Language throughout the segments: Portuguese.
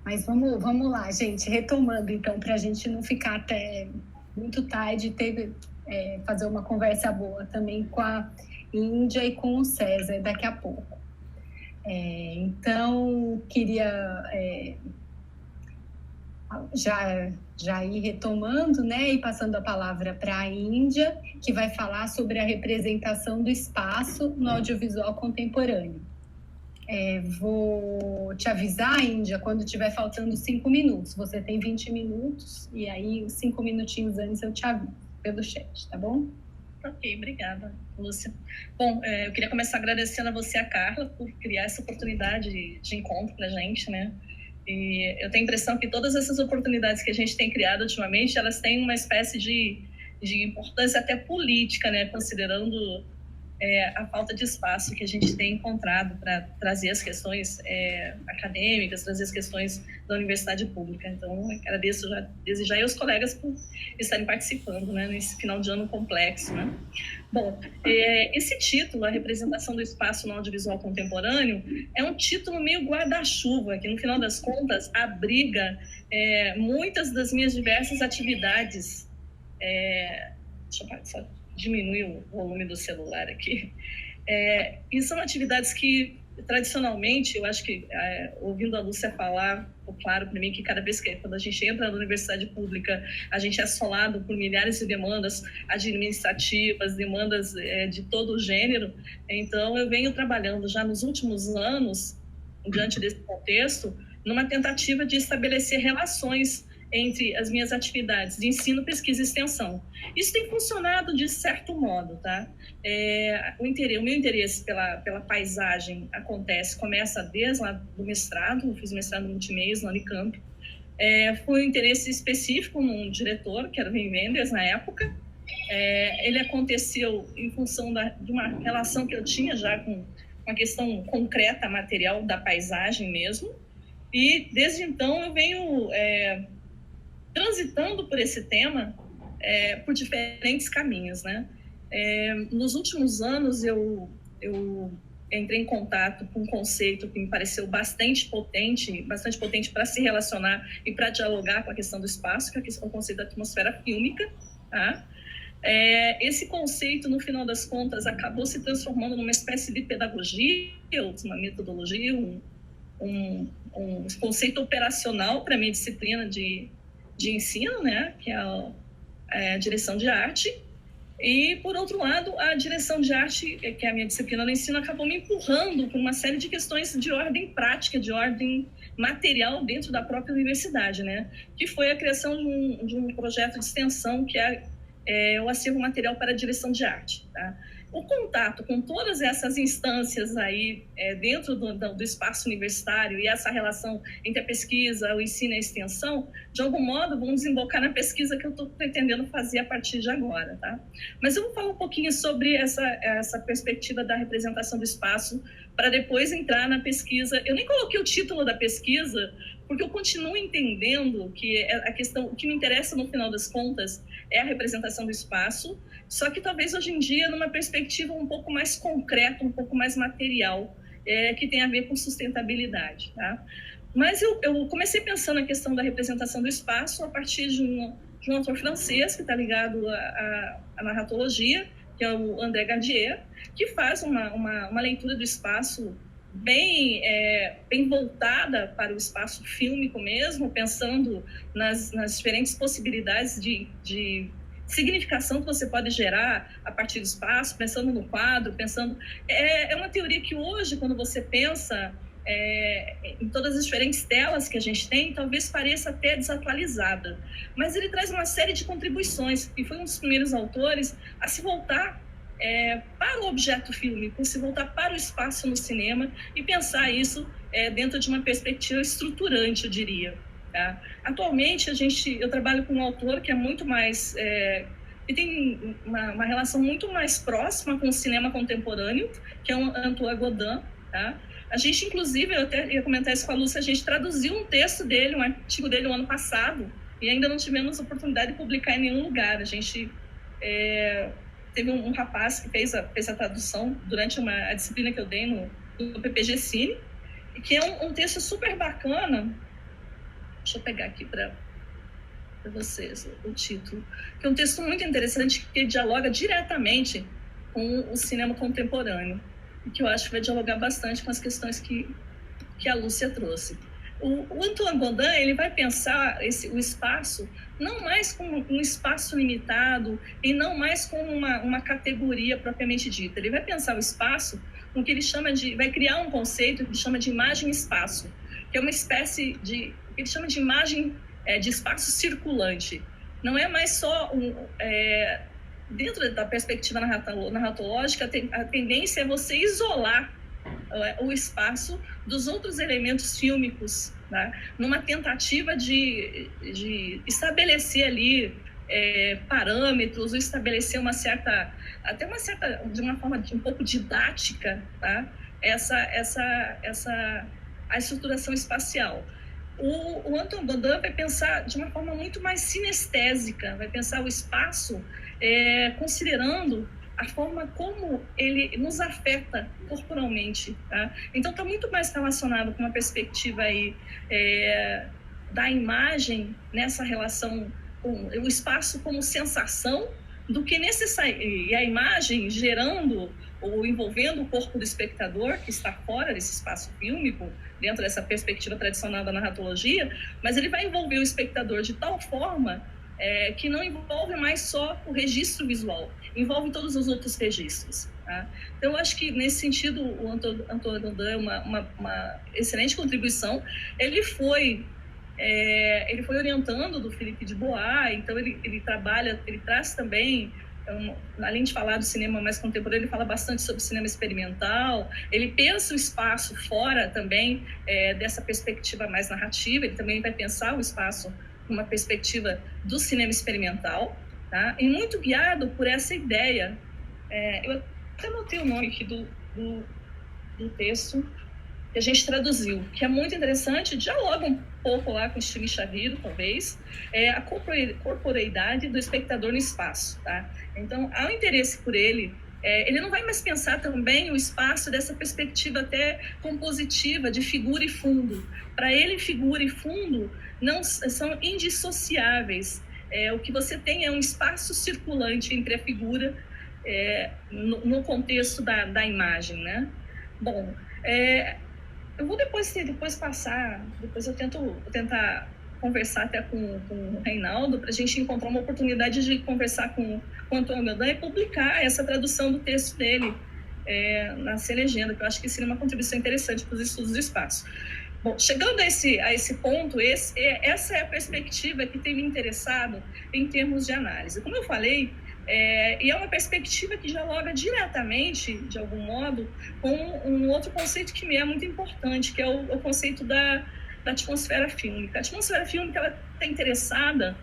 Mas vamos lá, gente, retomando então, para a gente não ficar até muito tarde, fazer uma conversa boa também com a Índia e com o César daqui a pouco. Então, queria já ir retomando, né, e passando a palavra para a Índia, que vai falar sobre a representação do espaço no audiovisual contemporâneo. Vou te avisar, Índia, quando estiver faltando 5 minutos. Você tem 20 minutos, e aí 5 minutinhos antes eu te aviso pelo chat, tá bom? Ok, obrigada, Lúcia. Bom, eu queria começar agradecendo a você, a Carla, por criar essa oportunidade de encontro para a gente, né? E eu tenho a impressão que todas essas oportunidades que a gente tem criado ultimamente, elas têm uma espécie de importância até política, né? Considerando a falta de espaço que a gente tem encontrado para trazer as questões acadêmicas, trazer as questões da universidade pública. Então, eu agradeço desde já aos colegas por estarem participando, né, nesse final de ano complexo, né? Bom, esse título, A Representação do Espaço no Audiovisual Contemporâneo, é um título meio guarda-chuva, que no final das contas abriga muitas das minhas diversas atividades. Deixa eu só diminuir o volume do celular aqui. E são atividades que, tradicionalmente, eu acho que, ouvindo a Lúcia falar, ficou claro para mim que cada vez que, quando a gente entra na universidade pública, a gente é assolado por milhares de demandas administrativas, demandas de todo o gênero. Então, eu venho trabalhando já nos últimos anos, diante desse contexto, numa tentativa de estabelecer relações entre as minhas atividades de ensino, pesquisa e extensão. Isso tem funcionado de certo modo, tá? O meu interesse pela paisagem começa desde lá do mestrado, eu fiz mestrado multimeios na Unicamp. Foi um interesse específico num diretor, que era o Wim Wenders, na época. Ele aconteceu em função de uma relação que eu tinha já com uma questão concreta, material da paisagem mesmo. E, desde então, eu venho transitando por esse tema por diferentes caminhos, né? Nos últimos anos, eu entrei em contato com um conceito que me pareceu bastante potente para se relacionar e para dialogar com a questão do espaço, que é o conceito da atmosfera fílmica, tá? Esse conceito, no final das contas, acabou se transformando numa espécie de pedagogia, uma metodologia, um conceito operacional para a minha disciplina de ensino, né, que é a direção de arte. E, por outro lado, a direção de arte, que é a minha disciplina no ensino, acabou me empurrando por uma série de questões de ordem prática, de ordem material dentro da própria universidade, né, que foi a criação de um projeto de extensão que é o acervo material para a direção de arte, tá? O contato com todas essas instâncias aí dentro do espaço universitário e essa relação entre a pesquisa, o ensino e a extensão, de algum modo vão desembocar na pesquisa que eu estou pretendendo fazer a partir de agora, tá? Mas eu vou falar um pouquinho sobre essa perspectiva da representação do espaço para depois entrar na pesquisa. Eu nem coloquei o título da pesquisa porque eu continuo entendendo que a questão, o que me interessa no final das contas é a representação do espaço, só que talvez hoje em dia numa perspectiva um pouco mais concreta, um pouco mais material, que tem a ver com sustentabilidade, tá? Mas eu comecei pensando a questão da representação do espaço a partir de um autor francês que está ligado à narratologia, que é o André Galdier, que faz uma leitura do espaço bem voltada para o espaço fílmico mesmo, pensando nas diferentes possibilidades de significação que você pode gerar a partir do espaço, pensando no quadro, pensando... É uma teoria que hoje, quando você pensa em todas as diferentes telas que a gente tem, talvez pareça até desatualizada. Mas ele traz uma série de contribuições, e foi um dos primeiros autores a se voltar para o objeto fílmico, se voltar para o espaço no cinema e pensar isso dentro de uma perspectiva estruturante, eu diria. Tá? Atualmente, eu trabalho com um autor que é muito mais... que tem uma relação muito mais próxima com o cinema contemporâneo, que é o Antoine Godin. Tá? A gente, inclusive, eu até ia comentar isso com a Lúcia, a gente traduziu um texto dele, um artigo dele, o ano passado, e ainda não tivemos oportunidade de publicar em nenhum lugar. A gente... teve um rapaz que fez a tradução durante a disciplina que eu dei no PPG Cine, que é um texto super bacana, Deixa eu pegar aqui para vocês o título, que é um texto muito interessante que dialoga diretamente com o cinema contemporâneo e que eu acho que vai dialogar bastante com as questões que a Lúcia trouxe. O Antoine Godin, ele vai pensar o espaço não mais como um espaço limitado e não mais como uma categoria propriamente dita. Ele vai pensar o espaço com o que ele chama vai criar um conceito que ele chama de imagem-espaço, que é uma espécie de, que ele chama de imagem de espaço circulante. Não é mais só dentro da perspectiva narratológica, a tendência é você isolar o espaço dos outros elementos fílmicos, né? Numa tentativa de estabelecer ali parâmetros, ou estabelecer de uma forma um pouco didática, tá? A estruturação espacial. O Antoine Godin vai pensar de uma forma muito mais sinestésica, vai pensar o espaço considerando a forma como ele nos afeta corporalmente, tá? Então está muito mais relacionado com uma perspectiva aí da imagem nessa relação com o espaço como sensação do que e a imagem gerando ou envolvendo o corpo do espectador que está fora desse espaço fílmico, dentro dessa perspectiva tradicional da narratologia, mas ele vai envolver o espectador de tal forma que não envolve mais só o registro visual, envolve todos os outros registros. Tá? Então, eu acho que, nesse sentido, o Antoine Godin é uma excelente contribuição. Ele foi orientando do Philippe Dubois, então ele traz também, além de falar do cinema mais contemporâneo, ele fala bastante sobre cinema experimental, ele pensa o espaço fora também dessa perspectiva mais narrativa, ele também vai pensar o espaço numa perspectiva do cinema experimental, tá? E muito guiado por essa ideia. Eu até anotei o nome aqui do texto que a gente traduziu, que é muito interessante, dialoga um pouco lá com o Steve Chaviro, talvez, a corporeidade do espectador no espaço. Tá? Então, há um interesse por ele. Ele não vai mais pensar também o espaço dessa perspectiva até compositiva, de figura e fundo. Para ele, figura e fundo não são indissociáveis. O que você tem é um espaço circulante entre a figura no contexto da imagem, né? Bom, eu vou depois passar, depois eu tentar conversar até com o Reinaldo para a gente encontrar uma oportunidade de conversar com o Antoine Godin e publicar essa tradução do texto dele na Legenda, que eu acho que seria uma contribuição interessante para os estudos do espaço. Bom, chegando a esse ponto, essa é a perspectiva que tem me interessado em termos de análise. Como eu falei, e é uma perspectiva que dialoga diretamente, de algum modo, com um outro conceito que me é muito importante, que é o conceito da atmosfera fílmica. A atmosfera fílmica, ela está interessada,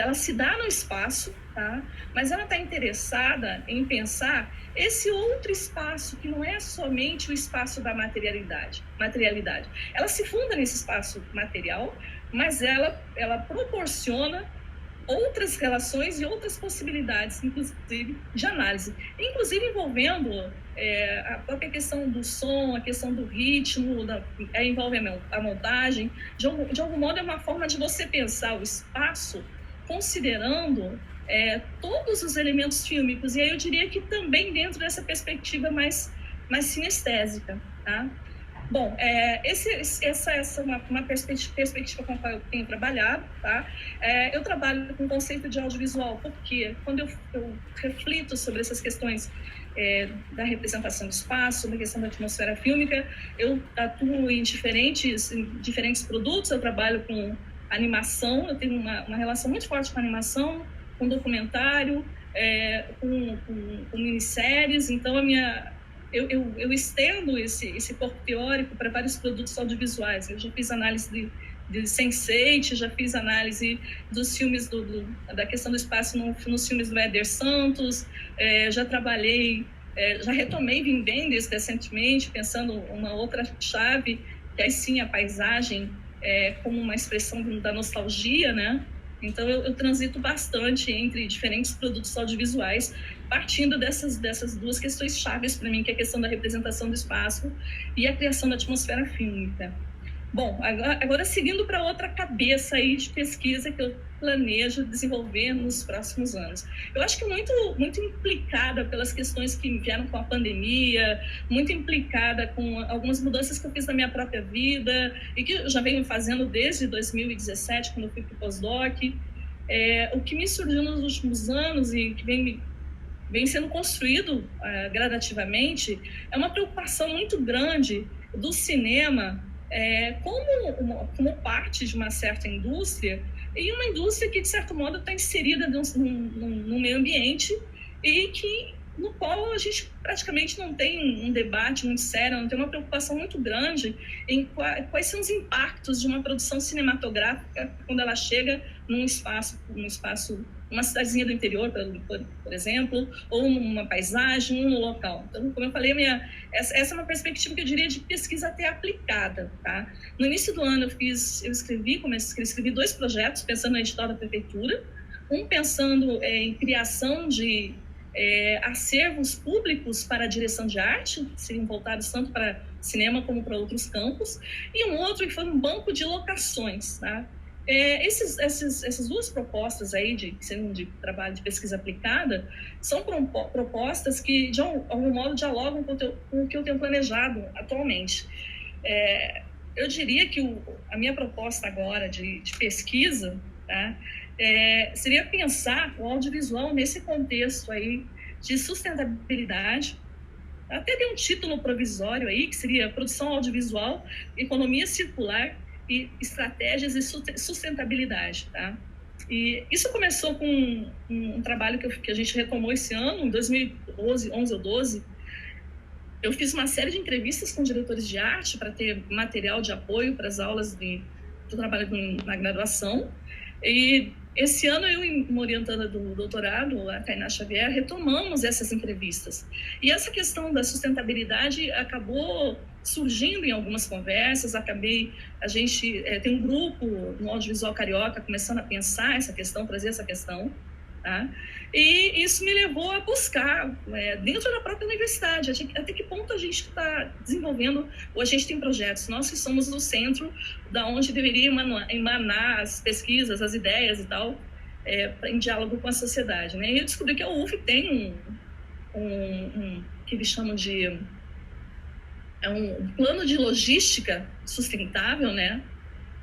ela se dá no espaço, tá? Mas ela está interessada em pensar esse outro espaço que não é somente o espaço da materialidade. Ela se funda nesse espaço material, mas ela proporciona outras relações e outras possibilidades, inclusive de análise, inclusive envolvendo a própria questão do som, a questão do ritmo, envolve a montagem. De algum modo, é uma forma de você pensar o espaço considerando todos os elementos fílmicos, e aí eu diria que também dentro dessa perspectiva mais sinestésica, tá? Bom, essa é uma perspectiva com a qual eu tenho trabalhado, tá? Eu trabalho com o conceito de audiovisual, porque quando eu reflito sobre essas questões da representação do espaço, sobre a questão da atmosfera fílmica, eu atuo em diferentes produtos, eu trabalho com animação, eu tenho uma relação muito forte com animação, com documentário, com minisséries, então eu estendo esse corpo teórico para vários produtos audiovisuais. Eu já fiz análise de Sense8, já fiz análise dos filmes da questão do espaço nos filmes do Éder Santos, já trabalhei, já retomei Wim Wenders recentemente, pensando uma outra chave, que aí sim a paisagem como uma expressão da nostalgia, né? Então, eu transito bastante entre diferentes produtos audiovisuais, partindo dessas duas questões chaves para mim, que é a questão da representação do espaço e a criação da atmosfera fílmica. Bom, agora seguindo para outra cabeça aí de pesquisa que eu planejo desenvolver nos próximos anos. Eu acho que muito implicada pelas questões que vieram com a pandemia, muito implicada com algumas mudanças que eu fiz na minha própria vida e que eu já venho fazendo desde 2017, quando eu fui para o pós-doc. O que me surgiu nos últimos anos e que vem sendo construído gradativamente é uma preocupação muito grande do cinema como parte de uma certa indústria, e uma indústria que, de certo modo, está inserida num meio ambiente e no qual a gente praticamente não tem um debate muito sério, não tem uma preocupação muito grande em quais são os impactos de uma produção cinematográfica quando ela chega num espaço, uma cidadezinha do interior, por exemplo, ou numa paisagem, ou no local. Então, como eu falei, essa é uma perspectiva que eu diria de pesquisa até aplicada. Tá? No início do ano, eu escrevi 2 projetos pensando na edital da prefeitura, um pensando em criação de acervos públicos para a direção de arte, que seriam voltados tanto para cinema como para outros campos, e um outro que foi um banco de locações, tá? Essas 2 propostas aí de trabalho de pesquisa aplicada são propostas que, de algum modo, dialogam com o que eu tenho planejado atualmente. Eu diria que a minha proposta agora de pesquisa, tá, seria pensar o audiovisual nesse contexto aí de sustentabilidade. Até tem um título provisório aí, que seria Produção Audiovisual, Economia Circular e Estratégias de Sustentabilidade. Tá? E isso começou com um trabalho que a gente retomou esse ano, em 2011 ou 12. Eu fiz uma série de entrevistas com diretores de arte para ter material de apoio para as aulas do trabalho na graduação. E esse ano, eu e uma orientanda do doutorado, a Tainá Xavier, retomamos essas entrevistas. E essa questão da sustentabilidade acabou surgindo em algumas conversas. A gente tem um grupo no Audiovisual Carioca começando a pensar essa questão, trazer essa questão. Tá? E isso me levou a buscar, dentro da própria universidade, até que ponto a gente está desenvolvendo, ou a gente tem projetos, nós que somos no centro, da onde deveria emanar as pesquisas, as ideias e tal, em diálogo com a sociedade. Né? E eu descobri que a UF tem um que eles chamam de um plano de logística sustentável, né?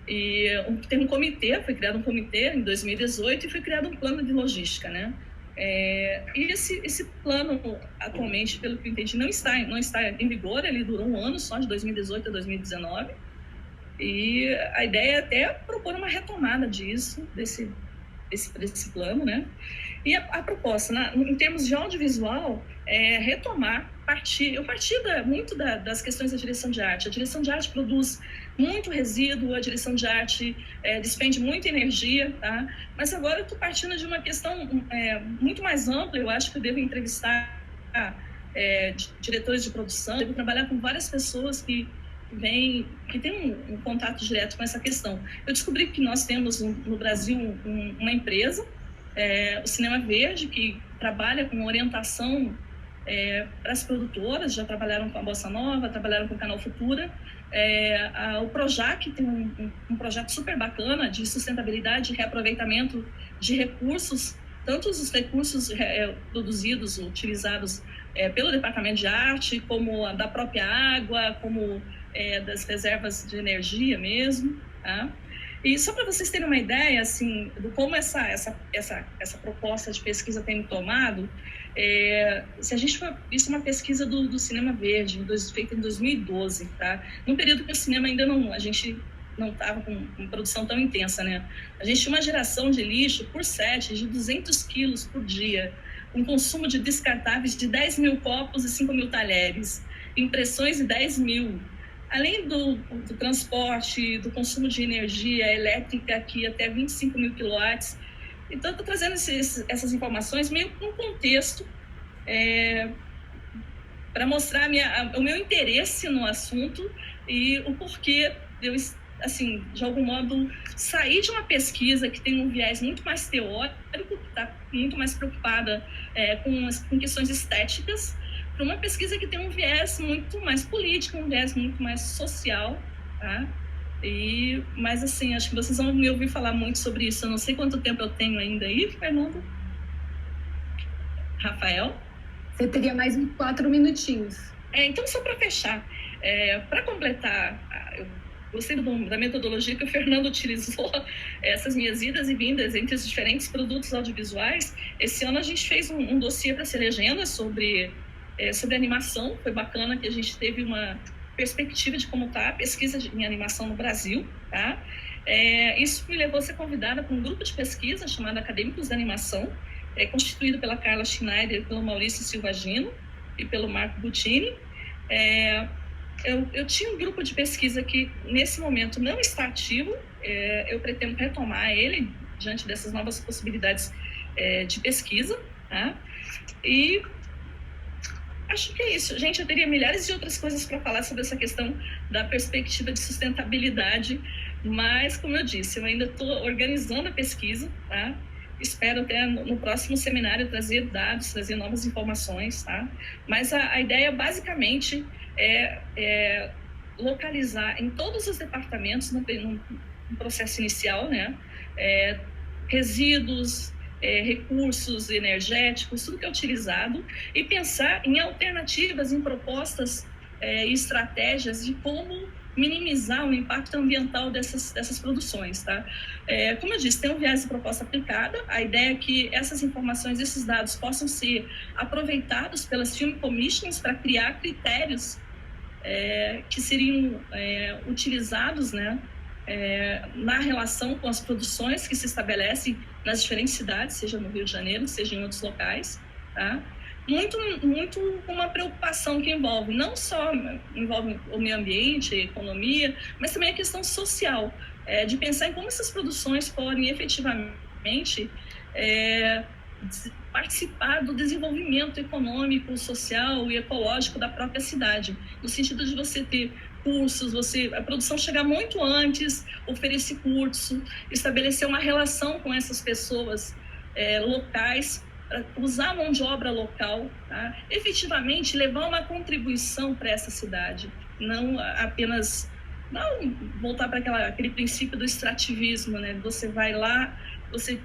E tem foi criado um comitê em 2018 e foi criado um plano de logística, né? E esse plano, atualmente, pelo que eu entendi, não está em vigor. Ele durou um ano só, de 2018 a 2019. E a ideia é até propor uma retomada desse plano, né? E a proposta, em termos de audiovisual, é retomar, muito das questões da direção de arte. A direção de arte produz muito resíduo, a direção de arte despende muita energia, tá? Mas agora eu estou partindo de uma questão muito mais ampla. Eu acho que eu devo entrevistar diretores de produção, devo trabalhar com várias pessoas que têm um contato direto com essa questão. Eu descobri que nós temos no Brasil uma empresa, o Cinema Verde, que trabalha com orientação para as produtoras, já trabalharam com a Bossa Nova, trabalharam com o Canal Futura. O Projac tem um projeto super bacana de sustentabilidade e reaproveitamento de recursos, tanto os recursos produzidos, utilizados pelo Departamento de Arte, como da própria água, como das reservas de energia mesmo, tá? E só para vocês terem uma ideia, assim, de como essa proposta de pesquisa tem me tomado, se a gente for... Isso é uma pesquisa do Cinema Verde, feita em 2012, tá? Num período que o cinema ainda a gente não estava com uma produção tão intensa, né? A gente tinha uma geração de lixo por set de 200 quilos por dia, um consumo de descartáveis de 10 mil copos e 5 mil talheres, impressões de 10 mil. Além do transporte, do consumo de energia elétrica, aqui até 25 mil quilowatts. Então, estou trazendo essas informações meio com um contexto para mostrar o meu interesse no assunto e o porquê de eu, assim, de algum modo, sair de uma pesquisa que tem um viés muito mais teórico, que está muito mais preocupada com questões estéticas, para uma pesquisa que tem um viés muito mais político, um viés muito mais social, tá? Mas, assim, acho que vocês vão me ouvir falar muito sobre isso. Eu não sei quanto tempo eu tenho ainda aí, Fernando. Rafael? Você teria mais uns 4 minutinhos. Então, só para fechar, para completar, eu gostei da metodologia que o Fernando utilizou, essas minhas idas e vindas entre os diferentes produtos audiovisuais. Esse ano a gente fez um dossiê para ser legenda sobre animação. Foi bacana que a gente teve uma perspectiva de como está a pesquisa em animação no Brasil. Tá? Isso me levou a ser convidada para um grupo de pesquisa chamado Acadêmicos da Animação, constituído pela Carla Schneider, pelo Maurício Silva Gino e pelo Marco Buttini. Eu tinha um grupo de pesquisa que, nesse momento, não está ativo. Eu pretendo retomar ele diante dessas novas possibilidades de pesquisa. Tá? E acho que é isso. Gente, eu teria milhares de outras coisas para falar sobre essa questão da perspectiva de sustentabilidade, mas, como eu disse, eu ainda estou organizando a pesquisa, tá? Espero até no próximo seminário trazer dados, trazer novas informações, tá? Mas a ideia, basicamente, é localizar em todos os departamentos, no processo inicial, né? Resíduos, recursos energéticos, tudo que é utilizado, e pensar em alternativas, em propostas e estratégias de como minimizar o impacto ambiental dessas produções, tá? Como eu disse, tem um viés de proposta aplicada. A ideia é que essas informações, esses dados possam ser aproveitados pelas film commissions para criar critérios que seriam utilizados, né, na relação com as produções que se estabelecem nas diferentes cidades, seja no Rio de Janeiro, seja em outros locais, tá? Muito uma preocupação que não só envolve o meio ambiente, a economia, mas também a questão social, de pensar em como essas produções podem efetivamente participar do desenvolvimento econômico, social e ecológico da própria cidade, no sentido de você ter cursos, a produção chegar muito antes, oferecer curso, estabelecer uma relação com essas pessoas locais, usar a mão de obra local, tá? Efetivamente levar uma contribuição para essa cidade, não apenas voltar para aquele princípio do extrativismo, né? Você vai lá, você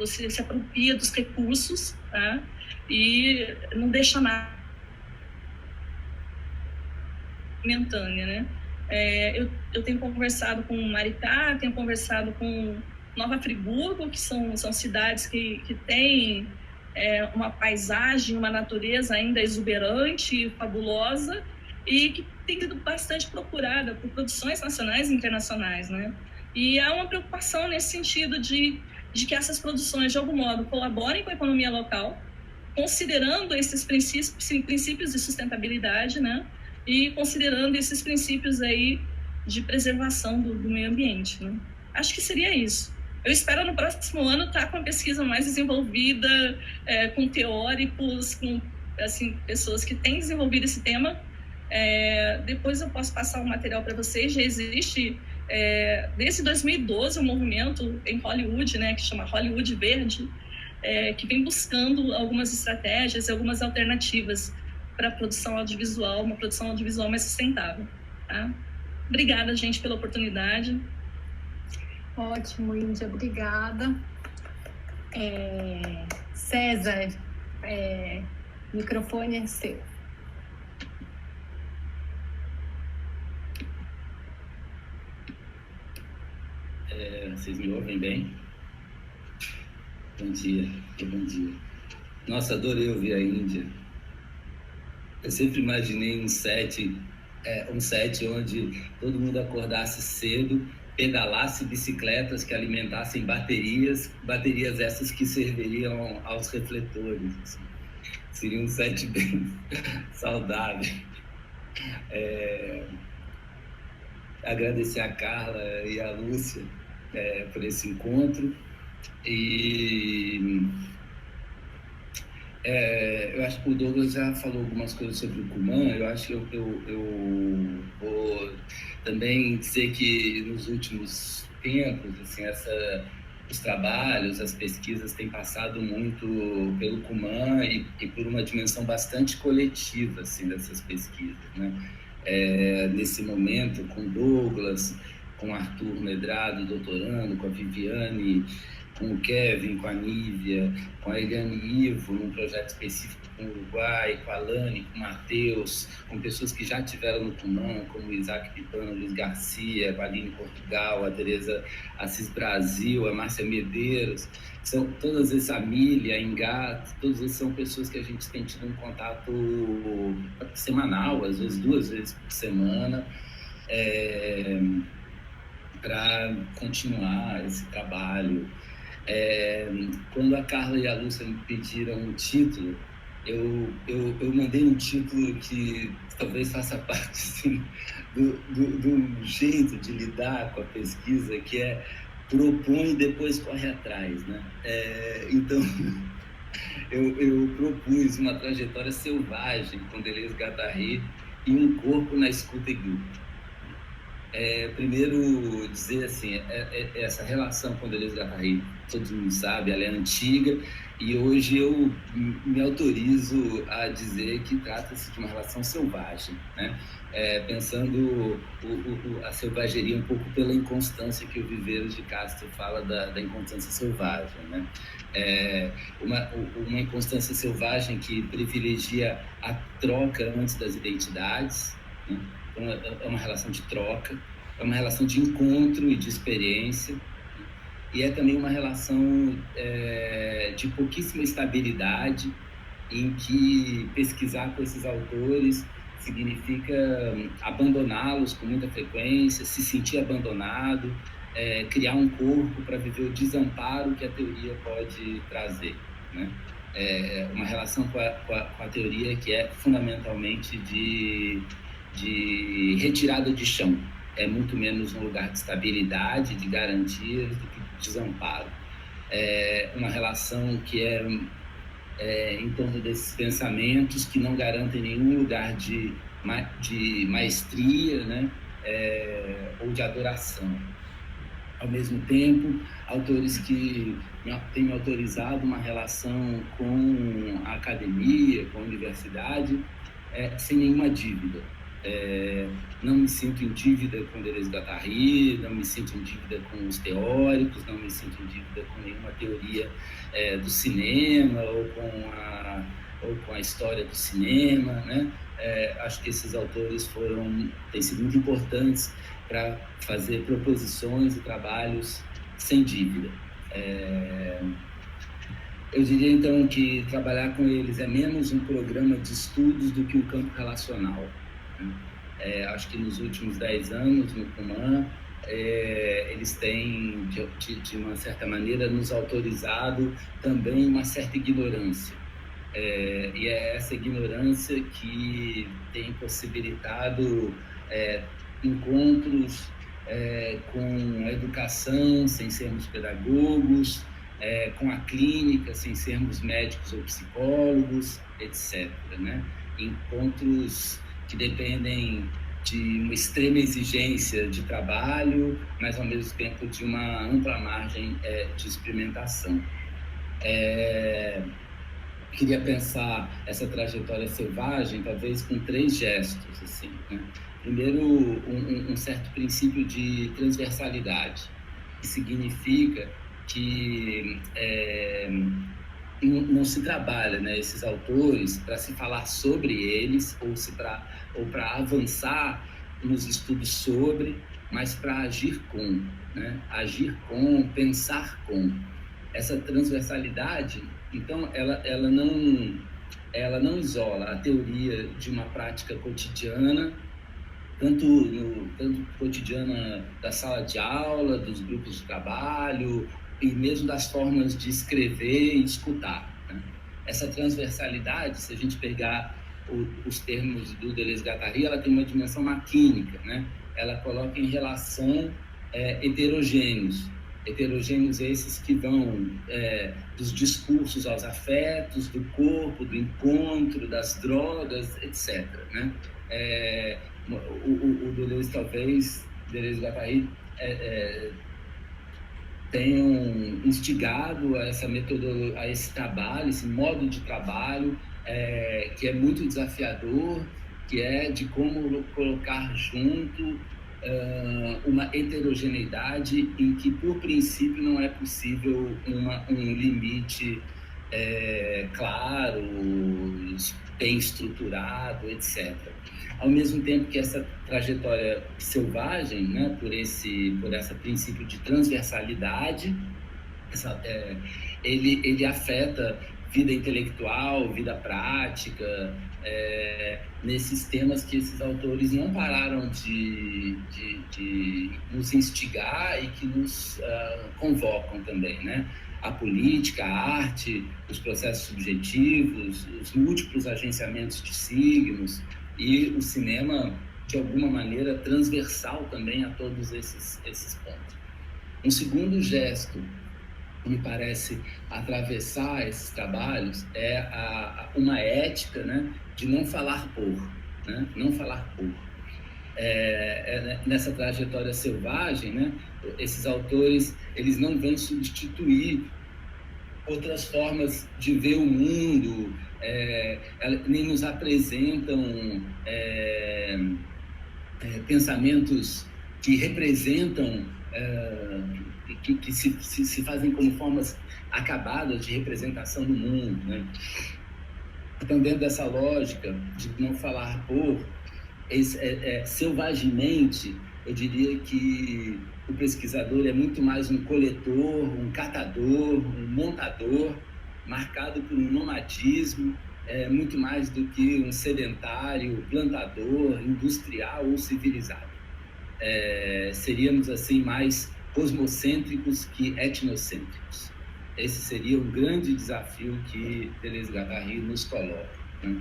se apropria dos recursos, tá? E não deixa nada momentânea, né? Eu tenho conversado com Maricá, tenho conversado com Nova Friburgo, que são cidades que têm uma paisagem, uma natureza ainda exuberante, fabulosa, e que tem sido bastante procurada por produções nacionais e internacionais, né? E há uma preocupação nesse sentido de que essas produções, de algum modo, colaborem com a economia local, considerando esses princípios de sustentabilidade, né? E considerando esses princípios aí de preservação do meio ambiente, né? Acho que seria isso. Eu espero no próximo ano estar com a pesquisa mais desenvolvida, com teóricos, com pessoas que têm desenvolvido esse tema. Depois eu posso passar o material para vocês. Já existe, desde 2012, um movimento em Hollywood, né, que chama Hollywood Verde, que vem buscando algumas estratégias e algumas alternativas para a produção audiovisual, uma produção audiovisual mais sustentável. Tá? Obrigada, gente, pela oportunidade. Ótimo, Índia, obrigada. César, microfone é seu. Vocês me ouvem bem? Bom dia, bom dia. Nossa, adorei ouvir a Índia. Eu sempre imaginei um set onde todo mundo acordasse cedo, pedalasse bicicletas que alimentassem baterias essas que serviriam aos refletores. Assim. Seria um set bem saudável. Agradecer a Carla e a Lúcia por esse encontro. E eu acho que o Douglas já falou algumas coisas sobre o Cumã. Eu acho que eu vou também dizer que nos últimos tempos, assim, os trabalhos, as pesquisas têm passado muito pelo Cumã e por uma dimensão bastante coletiva, assim, dessas pesquisas, né? Nesse momento, com Douglas, com o Arthur Medrado, doutorando, com a Viviane, com o Kevin, com a Nívia, com a Eliane Ivo, num projeto específico com o Uruguai, com a Lani, com o Matheus, com pessoas que já tiveram no Cumã, como o Isaac Pitano, o Luiz Garcia, a Aline Portugal, a Tereza Assis Brasil, a Márcia Medeiros, são todas essas, a Milha, a Engato, todas essas são pessoas que a gente tem tido um contato semanal, às vezes 2 vezes por semana, para continuar esse trabalho. Quando a Carla e a Lúcia me pediram um título, eu mandei um título que talvez faça parte assim, do jeito de lidar com a pesquisa, que é propõe e depois corre atrás, né? Então, eu propus uma trajetória selvagem com Deleuze e Guattari e um corpo na escuta e grupo. Primeiro dizer assim, essa relação com Deleuze e Guattari, todo mundo sabe, ela é antiga, e hoje eu me autorizo a dizer que trata-se de uma relação selvagem, né? Pensando a selvageria um pouco pela inconstância que o Viveiros de Castro fala da inconstância selvagem, né? Uma inconstância selvagem que privilegia a troca antes das identidades, né? Então, é uma relação de troca, é uma relação de encontro e de experiência, e é também uma relação de pouquíssima estabilidade, em que pesquisar com esses autores significa abandoná-los com muita frequência, se sentir abandonado, criar um corpo para viver o desamparo que a teoria pode trazer, né? Uma relação com a teoria que é fundamentalmente de retirada de chão, é muito menos um lugar de estabilidade, de garantias, do que de desamparo. Uma relação que em torno desses pensamentos que não garantem nenhum lugar de maestria, né? Ou de adoração. Ao mesmo tempo, autores que têm autorizado uma relação com a academia, com a universidade, sem nenhuma dívida. Não me sinto em dívida com Deleuze e Guattari, não me sinto em dívida com os teóricos, não me sinto em dívida com nenhuma teoria do cinema ou com a história do cinema, né? Acho que esses autores têm sido muito importantes para fazer proposições e trabalhos sem dívida. Eu diria, então, que trabalhar com eles é menos um programa de estudos do que um campo relacional. Acho que nos últimos 10 anos, no Cumã, eles têm, de uma certa maneira, nos autorizado também uma certa ignorância. E é essa ignorância que tem possibilitado encontros com a educação, sem sermos pedagogos, com a clínica, sem sermos médicos ou psicólogos, etc., né? Encontros que dependem de uma extrema exigência de trabalho, mas ao mesmo tempo de uma ampla margem de experimentação. Queria pensar essa trajetória selvagem, talvez com 3 gestos, assim, né? Primeiro, um certo princípio de transversalidade, que significa que não se trabalha, né, esses autores para se falar sobre eles ou para avançar nos estudos sobre, mas para agir com, né? Agir com, pensar com. Essa transversalidade, então, ela não isola a teoria de uma prática cotidiana, tanto cotidiana da sala de aula, dos grupos de trabalho, e mesmo das formas de escrever e escutar, né? Essa transversalidade, se a gente pegar os termos do Deleuze e Guattari, ela tem uma dimensão maquínica, né? Ela coloca em relação heterogêneos esses que vão dos discursos aos afetos, do corpo, do encontro, das drogas, etc., né? O Deleuze, talvez, Deleuze e Guattari tenham instigado a essa metodologia, a esse trabalho, esse modo de trabalho, que é muito desafiador, que é de como colocar junto uma heterogeneidade em que, por princípio, não é possível um limite claro, bem estruturado, etc. Ao mesmo tempo que essa trajetória selvagem, né, por esse princípio de transversalidade, ele afeta vida intelectual, vida prática, nesses temas que esses autores não pararam de nos instigar e que nos convocam também, né? A política, a arte, os processos subjetivos, os múltiplos agenciamentos de signos e o cinema, de alguma maneira, transversal também a todos esses pontos. Um segundo gesto que me parece atravessar esses trabalhos é uma ética, né, de não falar por, né? Não falar por. Nessa trajetória selvagem, né, esses autores, eles não vêm substituir outras formas de ver o mundo, nem nos apresentam pensamentos que representam, que se fazem como formas acabadas de representação do mundo, né? Então, dentro dessa lógica de não falar por, selvagemente, eu diria que o pesquisador é muito mais um coletor, um catador, um montador, marcado por um nomadismo, muito mais do que um sedentário, plantador, industrial ou civilizado. Seríamos, assim, mais cosmocêntricos que etnocêntricos. Esse seria um grande desafio que Deleuze e Guattari nos coloca, né?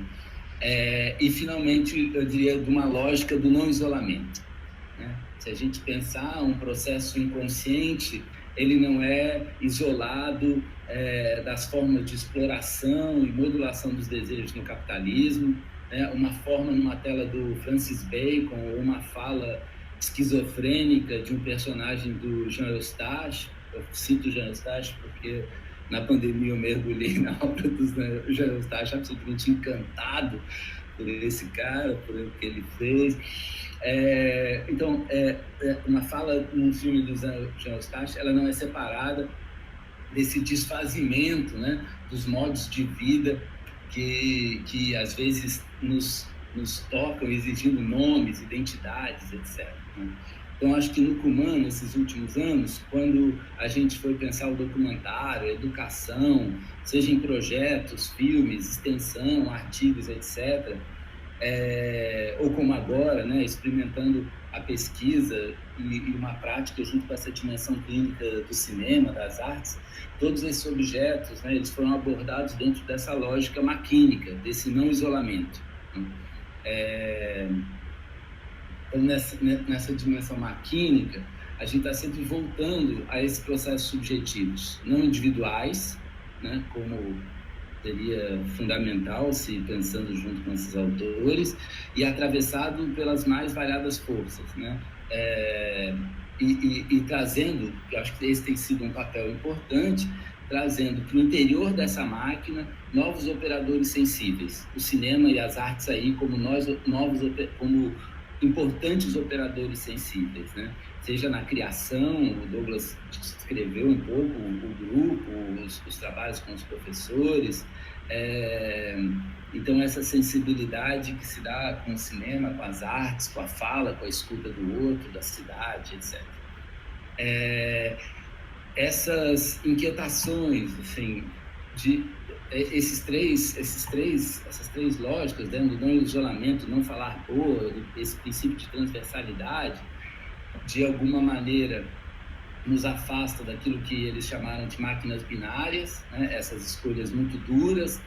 E, finalmente, eu diria de uma lógica do não isolamento, né? Se a gente pensar um processo inconsciente, ele não é isolado das formas de exploração e modulação dos desejos no capitalismo, né? Uma forma numa tela do Francis Bacon ou uma fala esquizofrênica de um personagem do Jean Eustache. Eu cito Jean Eustache porque na pandemia eu mergulhei na obra do Jean Eustache, absolutamente encantado por esse cara, por o que ele fez. Então, uma fala num filme do Jean Eustache, ela não é separada desse desfazimento, né, dos modos de vida que às vezes nos tocam, exigindo nomes, identidades, etc. Então, acho que no Cuman, nesses últimos anos, quando a gente foi pensar o documentário, a educação, seja em projetos, filmes, extensão, artigos, etc., ou como agora, né, experimentando a pesquisa e uma prática junto com essa dimensão clínica do cinema, das artes, todos esses objetos, né, eles foram abordados dentro dessa lógica maquínica, desse não isolamento, né? Então, nessa dimensão maquínica, a gente está sempre voltando a esses processos subjetivos, não individuais, né, como seria fundamental, se pensando junto com esses autores, e atravessado pelas mais variadas forças, né? E trazendo, eu acho que esse tem sido um papel importante, trazendo para o interior dessa máquina novos operadores sensíveis, o cinema e as artes aí como como importantes operadores sensíveis, né? Seja na criação, o Douglas descreveu um pouco o grupo, os trabalhos com os professores, então essa sensibilidade que se dá com o cinema, com as artes, com a fala, com a escuta do outro, da cidade, etc. Essas inquietações, assim, essas três lógicas, né, do não isolamento, não falar por, esse princípio de transversalidade, de alguma maneira nos afasta daquilo que eles chamaram de máquinas binárias, né, essas escolhas muito duras,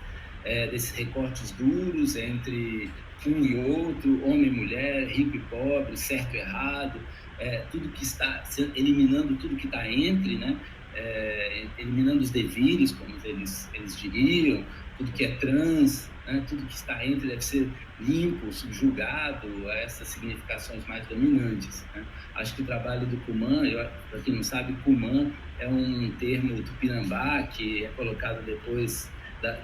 desses recortes duros entre um e outro, homem e mulher, rico e pobre, certo e errado, tudo que está eliminando tudo que está entre, né? Eliminando os devires, como eles diriam, tudo que é trans, né? Tudo que está entre deve ser limpo, subjugado a essas significações mais dominantes, né? Acho que o trabalho do Cuman, para quem não sabe, Cuman é um termo tupinambá que é colocado depois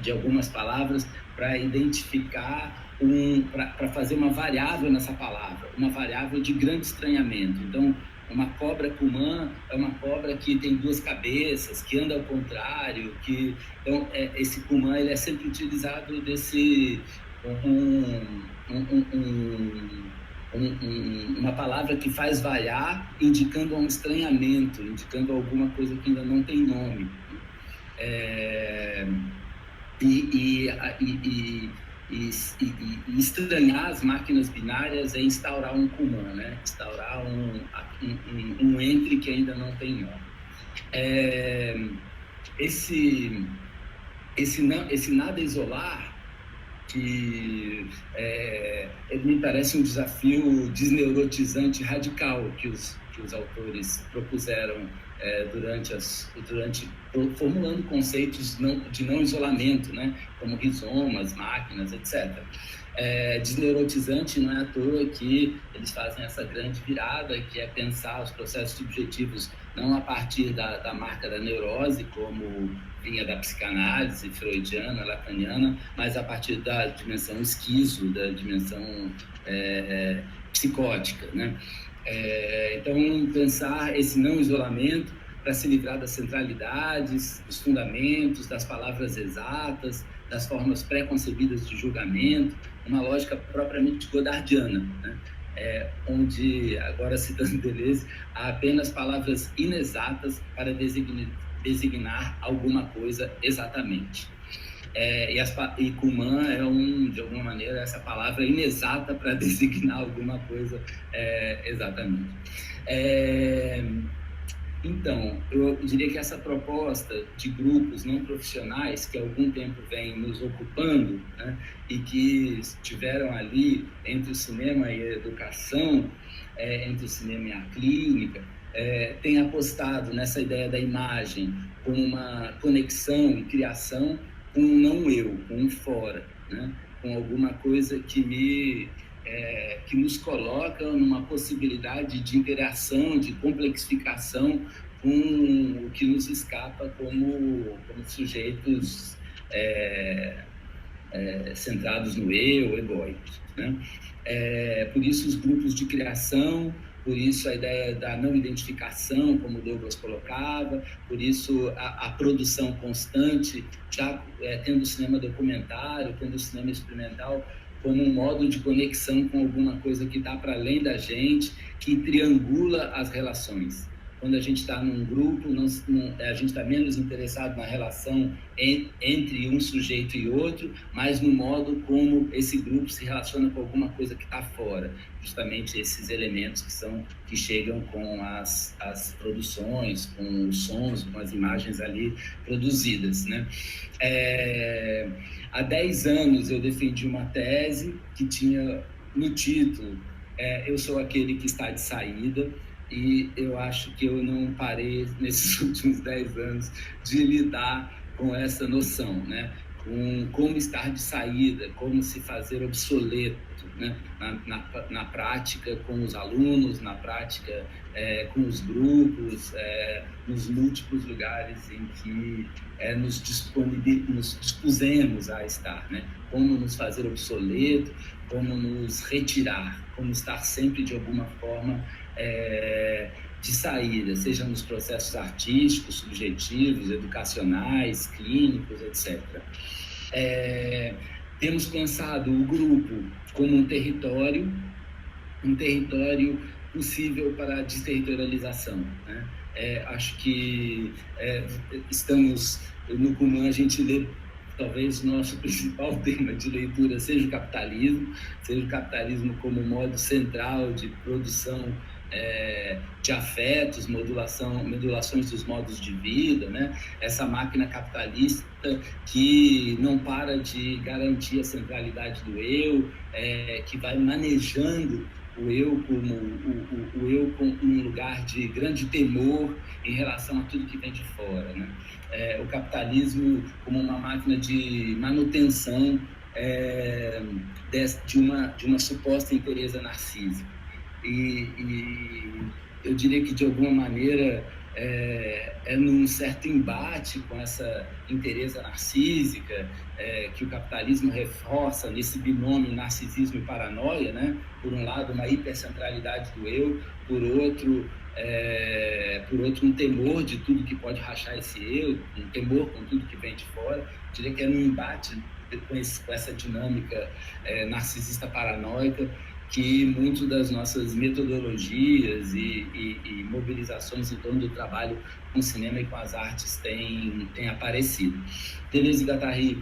de algumas palavras para identificar para fazer uma variável nessa palavra, uma variável de grande estranhamento. Então, uma cobra cumã é uma cobra que tem duas cabeças, que anda ao contrário, então esse cumã ele é sempre utilizado uma palavra que faz variar, indicando um estranhamento, indicando alguma coisa que ainda não tem nome. E estranhar as máquinas binárias é instaurar um cumã, né? Instaurar um entre que ainda não tem nome. Esse nada isolar, que me parece um desafio desneurotizante radical que os autores propuseram formulando conceitos de não isolamento, né, como rizomas, máquinas, etc. Desneurotizante não é à toa que eles fazem essa grande virada, que é pensar os processos subjetivos não a partir da marca da neurose, como vinha da psicanálise freudiana, lacaniana, mas a partir da dimensão esquizo, da dimensão psicótica, né? Então, pensar esse não isolamento para se livrar das centralidades, dos fundamentos, das palavras exatas, das formas pré-concebidas de julgamento, uma lógica propriamente godardiana, né? Onde, agora citando Deleuze, há apenas palavras inexatas para designar alguma coisa exatamente. E cumã é de alguma maneira, essa palavra inexata para designar alguma coisa exatamente. Então, eu diria que essa proposta de grupos não profissionais que há algum tempo vem nos ocupando, né, e que estiveram ali entre o cinema e a educação, entre o cinema e a clínica, tem apostado nessa ideia da imagem como uma conexão e criação com um não-eu, com um fora, né, com alguma coisa que nos coloca numa possibilidade de interação, de complexificação com o que nos escapa como sujeitos centrados no eu, egóicos, né? Por isso os grupos de criação, por isso a ideia da não identificação, como Douglas colocava, por isso a produção constante, já tendo o cinema documentário, tendo o cinema experimental, como um modo de conexão com alguma coisa que está para além da gente, que triangula as relações. Quando a gente está num grupo, a gente está menos interessado na relação entre um sujeito e outro, mas no modo como esse grupo se relaciona com alguma coisa que está fora. Justamente esses elementos que chegam com as produções, com os sons, com as imagens ali produzidas, né? Há 10 anos eu defendi uma tese que tinha no título Eu sou aquele que está de saída, e eu acho que eu não parei nesses últimos 10 anos de lidar com essa noção, né? Com como estar de saída, como se fazer obsoleto, né? Na prática com os alunos, na prática com os grupos, nos múltiplos lugares em que nos dispusemos a estar, né? Como nos fazer obsoleto, como nos retirar, como estar sempre de alguma forma de saída, seja nos processos artísticos, subjetivos, educacionais, clínicos, etc. Temos pensado o grupo como um território possível para a desterritorialização, né? Acho que estamos no Cumã, a gente lê, talvez o nosso principal tema de leitura seja o capitalismo como modo central de produção de afetos, modulações dos modos de vida, né? Essa máquina capitalista que não para de garantir a centralidade do eu, que vai manejando o eu como um lugar de grande temor em relação a tudo que vem de fora, né? O capitalismo como uma máquina de manutenção de uma suposta inteireza narcísica. E eu diria que, de alguma maneira, num certo embate com essa inteireza narcísica que o capitalismo reforça nesse binômio narcisismo e paranoia, né? Por um lado, uma hipercentralidade do eu, por outro, um temor de tudo que pode rachar esse eu, um temor com tudo que vem de fora. Eu diria que é num embate com essa dinâmica narcisista paranoica que muitas das nossas metodologias e mobilizações em torno do trabalho com o cinema e com as artes têm aparecido. Deleuze e Guattari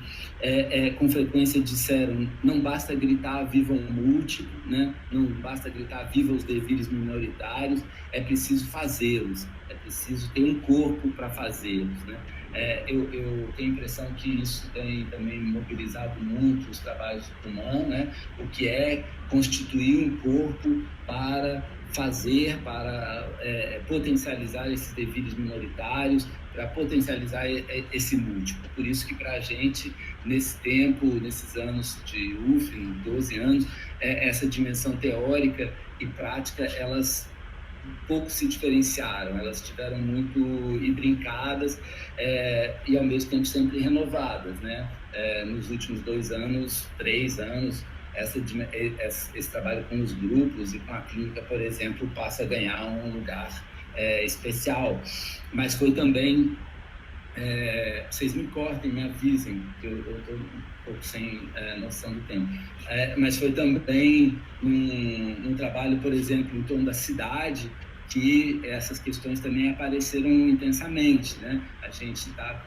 com frequência disseram: não basta gritar viva o múltiplo, né? Não basta gritar viva os devires minoritários, é preciso fazê-los, é preciso ter um corpo para fazê-los, né? Eu tenho a impressão que isso tem também mobilizado muito os trabalhos do Kuman, né? O que é constituir um corpo para fazer, para potencializar esses devires minoritários, para potencializar esse múltiplo. Por isso que para a gente, nesse tempo, nesses anos de UFM, 12 anos, essa dimensão teórica e prática, elas pouco se diferenciaram, elas estiveram muito brincadas e ao mesmo tempo sempre renovadas, né? Nos últimos 2 anos, 3 anos, esse trabalho com os grupos e com a clínica, por exemplo, passa a ganhar um lugar especial. Mas foi também, vocês me cortem, me avisem, que eu estou um pouco sem noção do tempo, mas foi também um trabalho, por exemplo, em torno da cidade, que essas questões também apareceram intensamente, né? A gente está...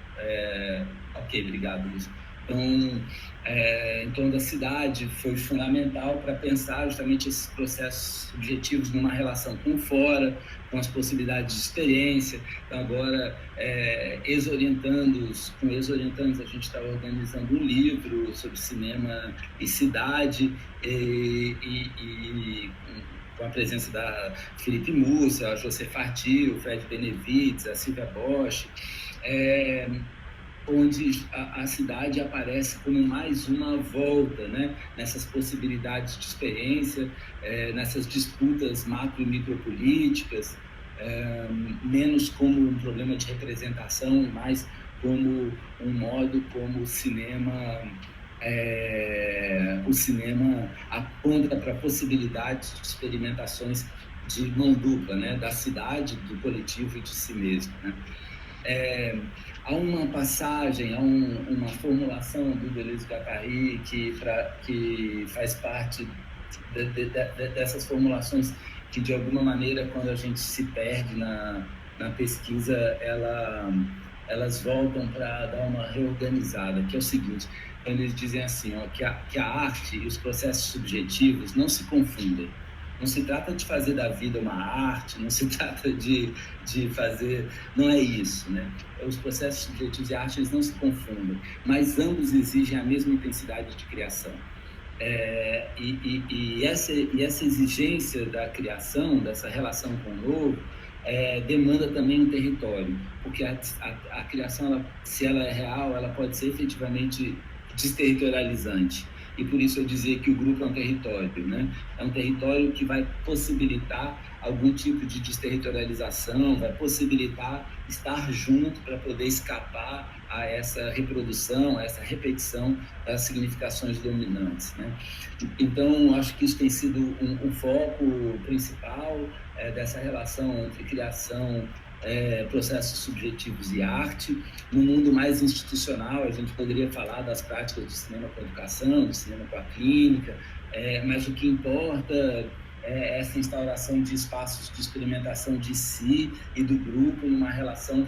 Ok, obrigado, Luiz. Então, em torno da cidade, foi fundamental para pensar justamente esses processos subjetivos numa relação com fora, com as possibilidades de experiência. Então, agora, com ex-orientandos, a gente está organizando um livro sobre cinema e cidade, com a presença da Felipe Mussa, a José Farti, o Fred Benevides, a Silvia Bosch, onde a cidade aparece como mais uma volta, né? Nessas possibilidades de experiência, nessas disputas macro e micropolíticas, menos como um problema de representação, mais como um modo como o cinema aponta para possibilidades de experimentações de mão dupla, né? Da cidade, do coletivo e de si mesmo, né? Há uma passagem, há uma formulação do Deleuze e Guattari que faz parte dessas formulações que, de alguma maneira, quando a gente se perde na pesquisa, elas voltam para dar uma reorganizada, que é o seguinte: eles dizem assim, que a arte e os processos subjetivos não se confundem. Não se trata de fazer da vida uma arte, não se trata de fazer... Não é isso, né? Os processos subjetivos e a arte, eles não se confundem, mas ambos exigem a mesma intensidade de criação. E essa exigência da criação, dessa relação com o novo, demanda também um território, porque a criação, se ela é real, ela pode ser efetivamente desterritorializante. E por isso eu dizer que o grupo é um território, né? É um território que vai possibilitar algum tipo de desterritorialização, vai possibilitar estar junto para poder escapar a essa reprodução, a essa repetição das significações dominantes, né? Então, acho que isso tem sido um foco principal dessa relação entre criação, processos subjetivos e arte. No mundo mais institucional, a gente poderia falar das práticas do cinema com a educação, do cinema com a clínica, mas o que importa é essa instauração de espaços de experimentação de si e do grupo numa relação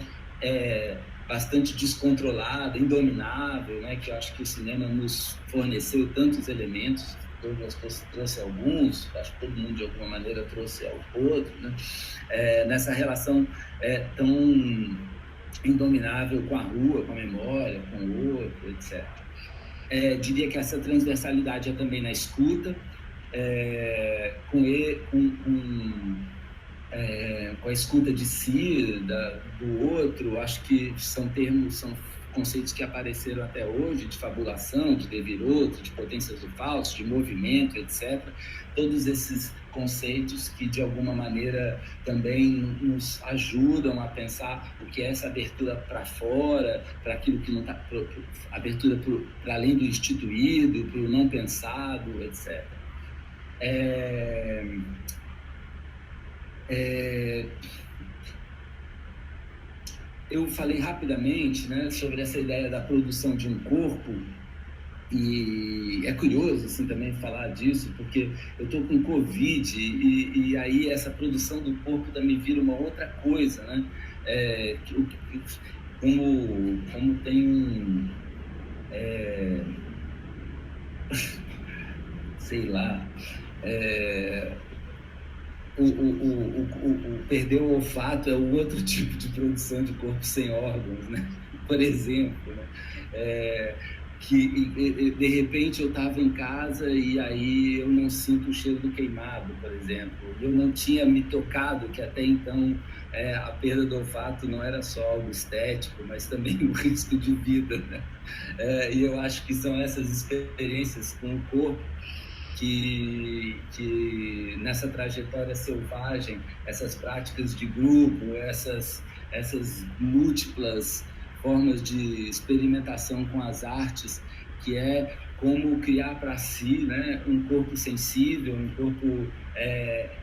bastante descontrolada, indominável, né? Que eu acho que o cinema nos forneceu tantos elementos. Douglas trouxe alguns, acho que todo mundo de alguma maneira trouxe outro, né? Nessa relação tão indominável com a rua, com a memória, com o outro, etc. Diria que essa transversalidade é também na escuta, com a escuta de si, do outro. Acho que são conceitos que apareceram até hoje, de fabulação, de deviroto, de potências do falso, de movimento, etc. Todos esses conceitos que, de alguma maneira, também nos ajudam a pensar o que é essa abertura para fora, para aquilo que não está... abertura para além do instituído, para o não pensado, etc. Eu falei rapidamente, né, sobre essa ideia da produção de um corpo, e é curioso assim, também falar disso, porque eu estou com Covid e aí essa produção do corpo também vira uma outra coisa, né? Como tem sei lá, o perder o olfato é o outro tipo de produção de corpo sem órgãos, né? Por exemplo, né? Que de repente eu estava em casa e aí eu não sinto o cheiro do queimado, por exemplo. Eu não tinha me tocado que até então a perda do olfato não era só algo estético, mas também um risco de vida, né? E eu acho que são essas experiências com o corpo que nessa trajetória selvagem, essas práticas de grupo, essas múltiplas formas de experimentação com as artes, que é como criar para si, né, um corpo sensível, um corpo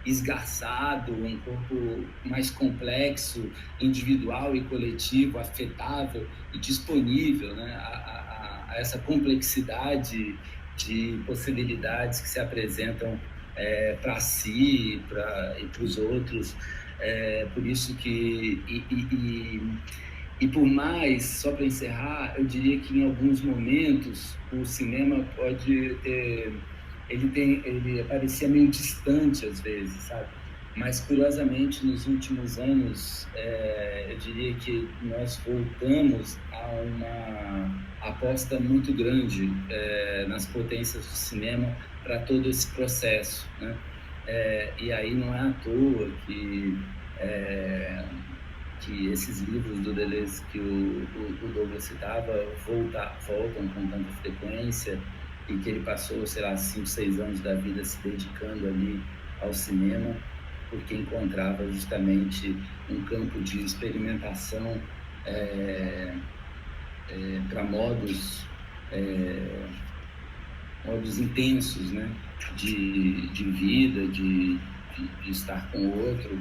esgarçado, um corpo mais complexo, individual e coletivo, afetável e disponível, né, a essa complexidade de possibilidades que se apresentam para si e para os outros. Por isso que... E por mais, só para encerrar, eu diria que em alguns momentos o cinema pode ter... Ele parecia meio distante às vezes, sabe? Mas, curiosamente, nos últimos anos, eu diria que nós voltamos a uma aposta muito grande nas potências do cinema para todo esse processo, né? E aí não é à toa que esses livros do Deleuze que o Douglas citava voltam com tanta frequência, e que ele passou, sei lá, 5, 6 anos da vida se dedicando ali ao cinema, porque encontrava justamente um campo de experimentação para modos intensos, né, de vida, de estar com o outro,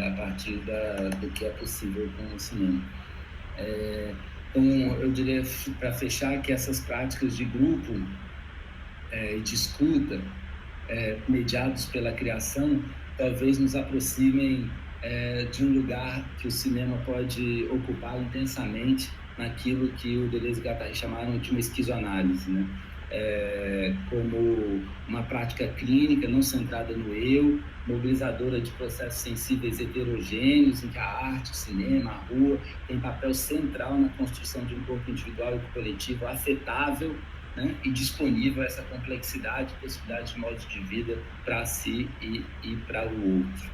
a partir do que é possível com o cinema. Então, eu diria, para fechar, que essas práticas de grupo e de escuta, mediados pela criação, talvez nos aproximem de um lugar que o cinema pode ocupar intensamente naquilo que o Deleuze e Guattari chamaram de uma esquizoanálise, né? Como uma prática clínica não centrada no eu, mobilizadora de processos sensíveis heterogêneos, em que a arte, o cinema, a rua tem papel central na construção de um corpo individual e coletivo afetável, né, e disponível a essa complexidade, possibilidade de modos de vida para si e para o outro.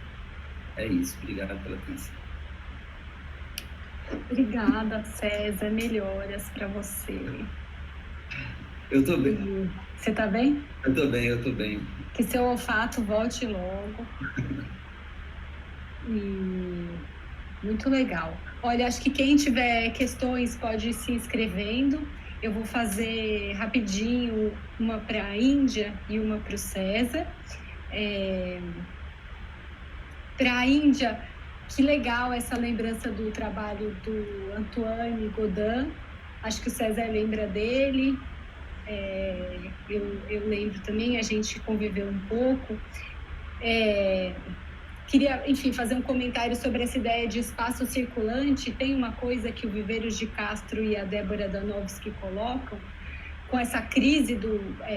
É isso. Obrigado pela atenção. Obrigada, César. Melhoras para você. Eu estou bem. Você está bem? Eu estou bem. Que seu olfato volte logo. E muito legal. Olha, acho que quem tiver questões pode ir se inscrevendo. Eu vou fazer rapidinho uma para a Índia e uma para o César. Para a Índia, que legal essa lembrança do trabalho do Antoine Godin. Acho que o César lembra dele. Eu lembro também, a gente conviveu um pouco. Queria, enfim, fazer um comentário sobre essa ideia de espaço circulante. Tem uma coisa que o Viveiros de Castro e a Débora Danowski colocam, com essa crise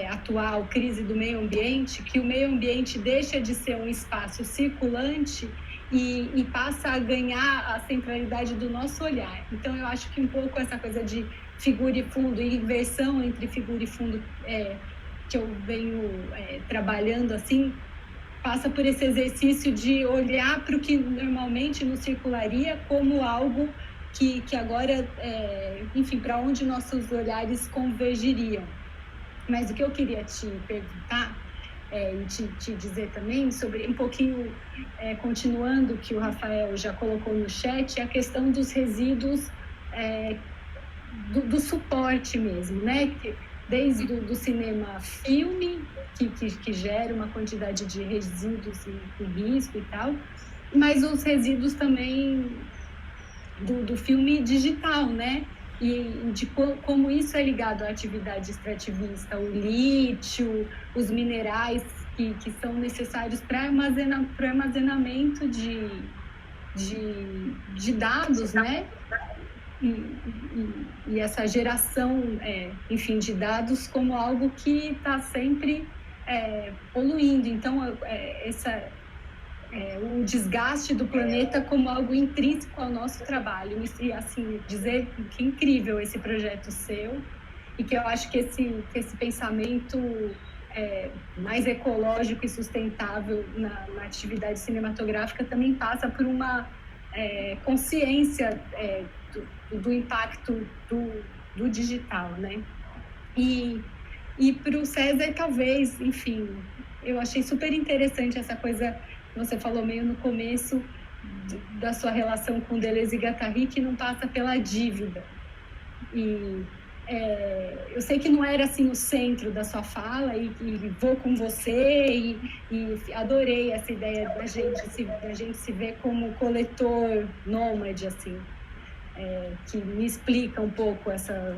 atual, crise do meio ambiente, que o meio ambiente deixa de ser um espaço circulante e passa a ganhar a centralidade do nosso olhar. Então, eu acho que um pouco essa coisa de figura e fundo, e inversão entre figura e fundo, que eu venho trabalhando assim, passa por esse exercício de olhar para o que normalmente nos circularia como algo que agora, enfim, para onde nossos olhares convergiriam. Mas o que eu queria te perguntar e te dizer também sobre um pouquinho, continuando o que o Rafael já colocou no chat, a questão dos resíduos do suporte mesmo, né? Desde do cinema filme, que gera uma quantidade de resíduos e risco e tal, mas os resíduos também do filme digital, né? E de como isso é ligado à atividade extrativista, o lítio, os minerais que são necessários para armazenamento de dados, né? E essa geração, enfim, de dados como algo que está sempre poluindo. Então, o desgaste do planeta como algo intrínseco ao nosso trabalho. E, assim, dizer que incrível esse projeto seu e que eu acho que esse pensamento mais ecológico e sustentável na atividade cinematográfica também passa por uma consciência do impacto do digital, né? E para o César, talvez, enfim, eu achei super interessante essa coisa que você falou meio no começo da sua relação com Deleuze e Guattari, que não passa pela dívida. E eu sei que não era assim o centro da sua fala e vou com você e adorei essa ideia da gente se ver como coletor nômade, assim, que me explica um pouco essa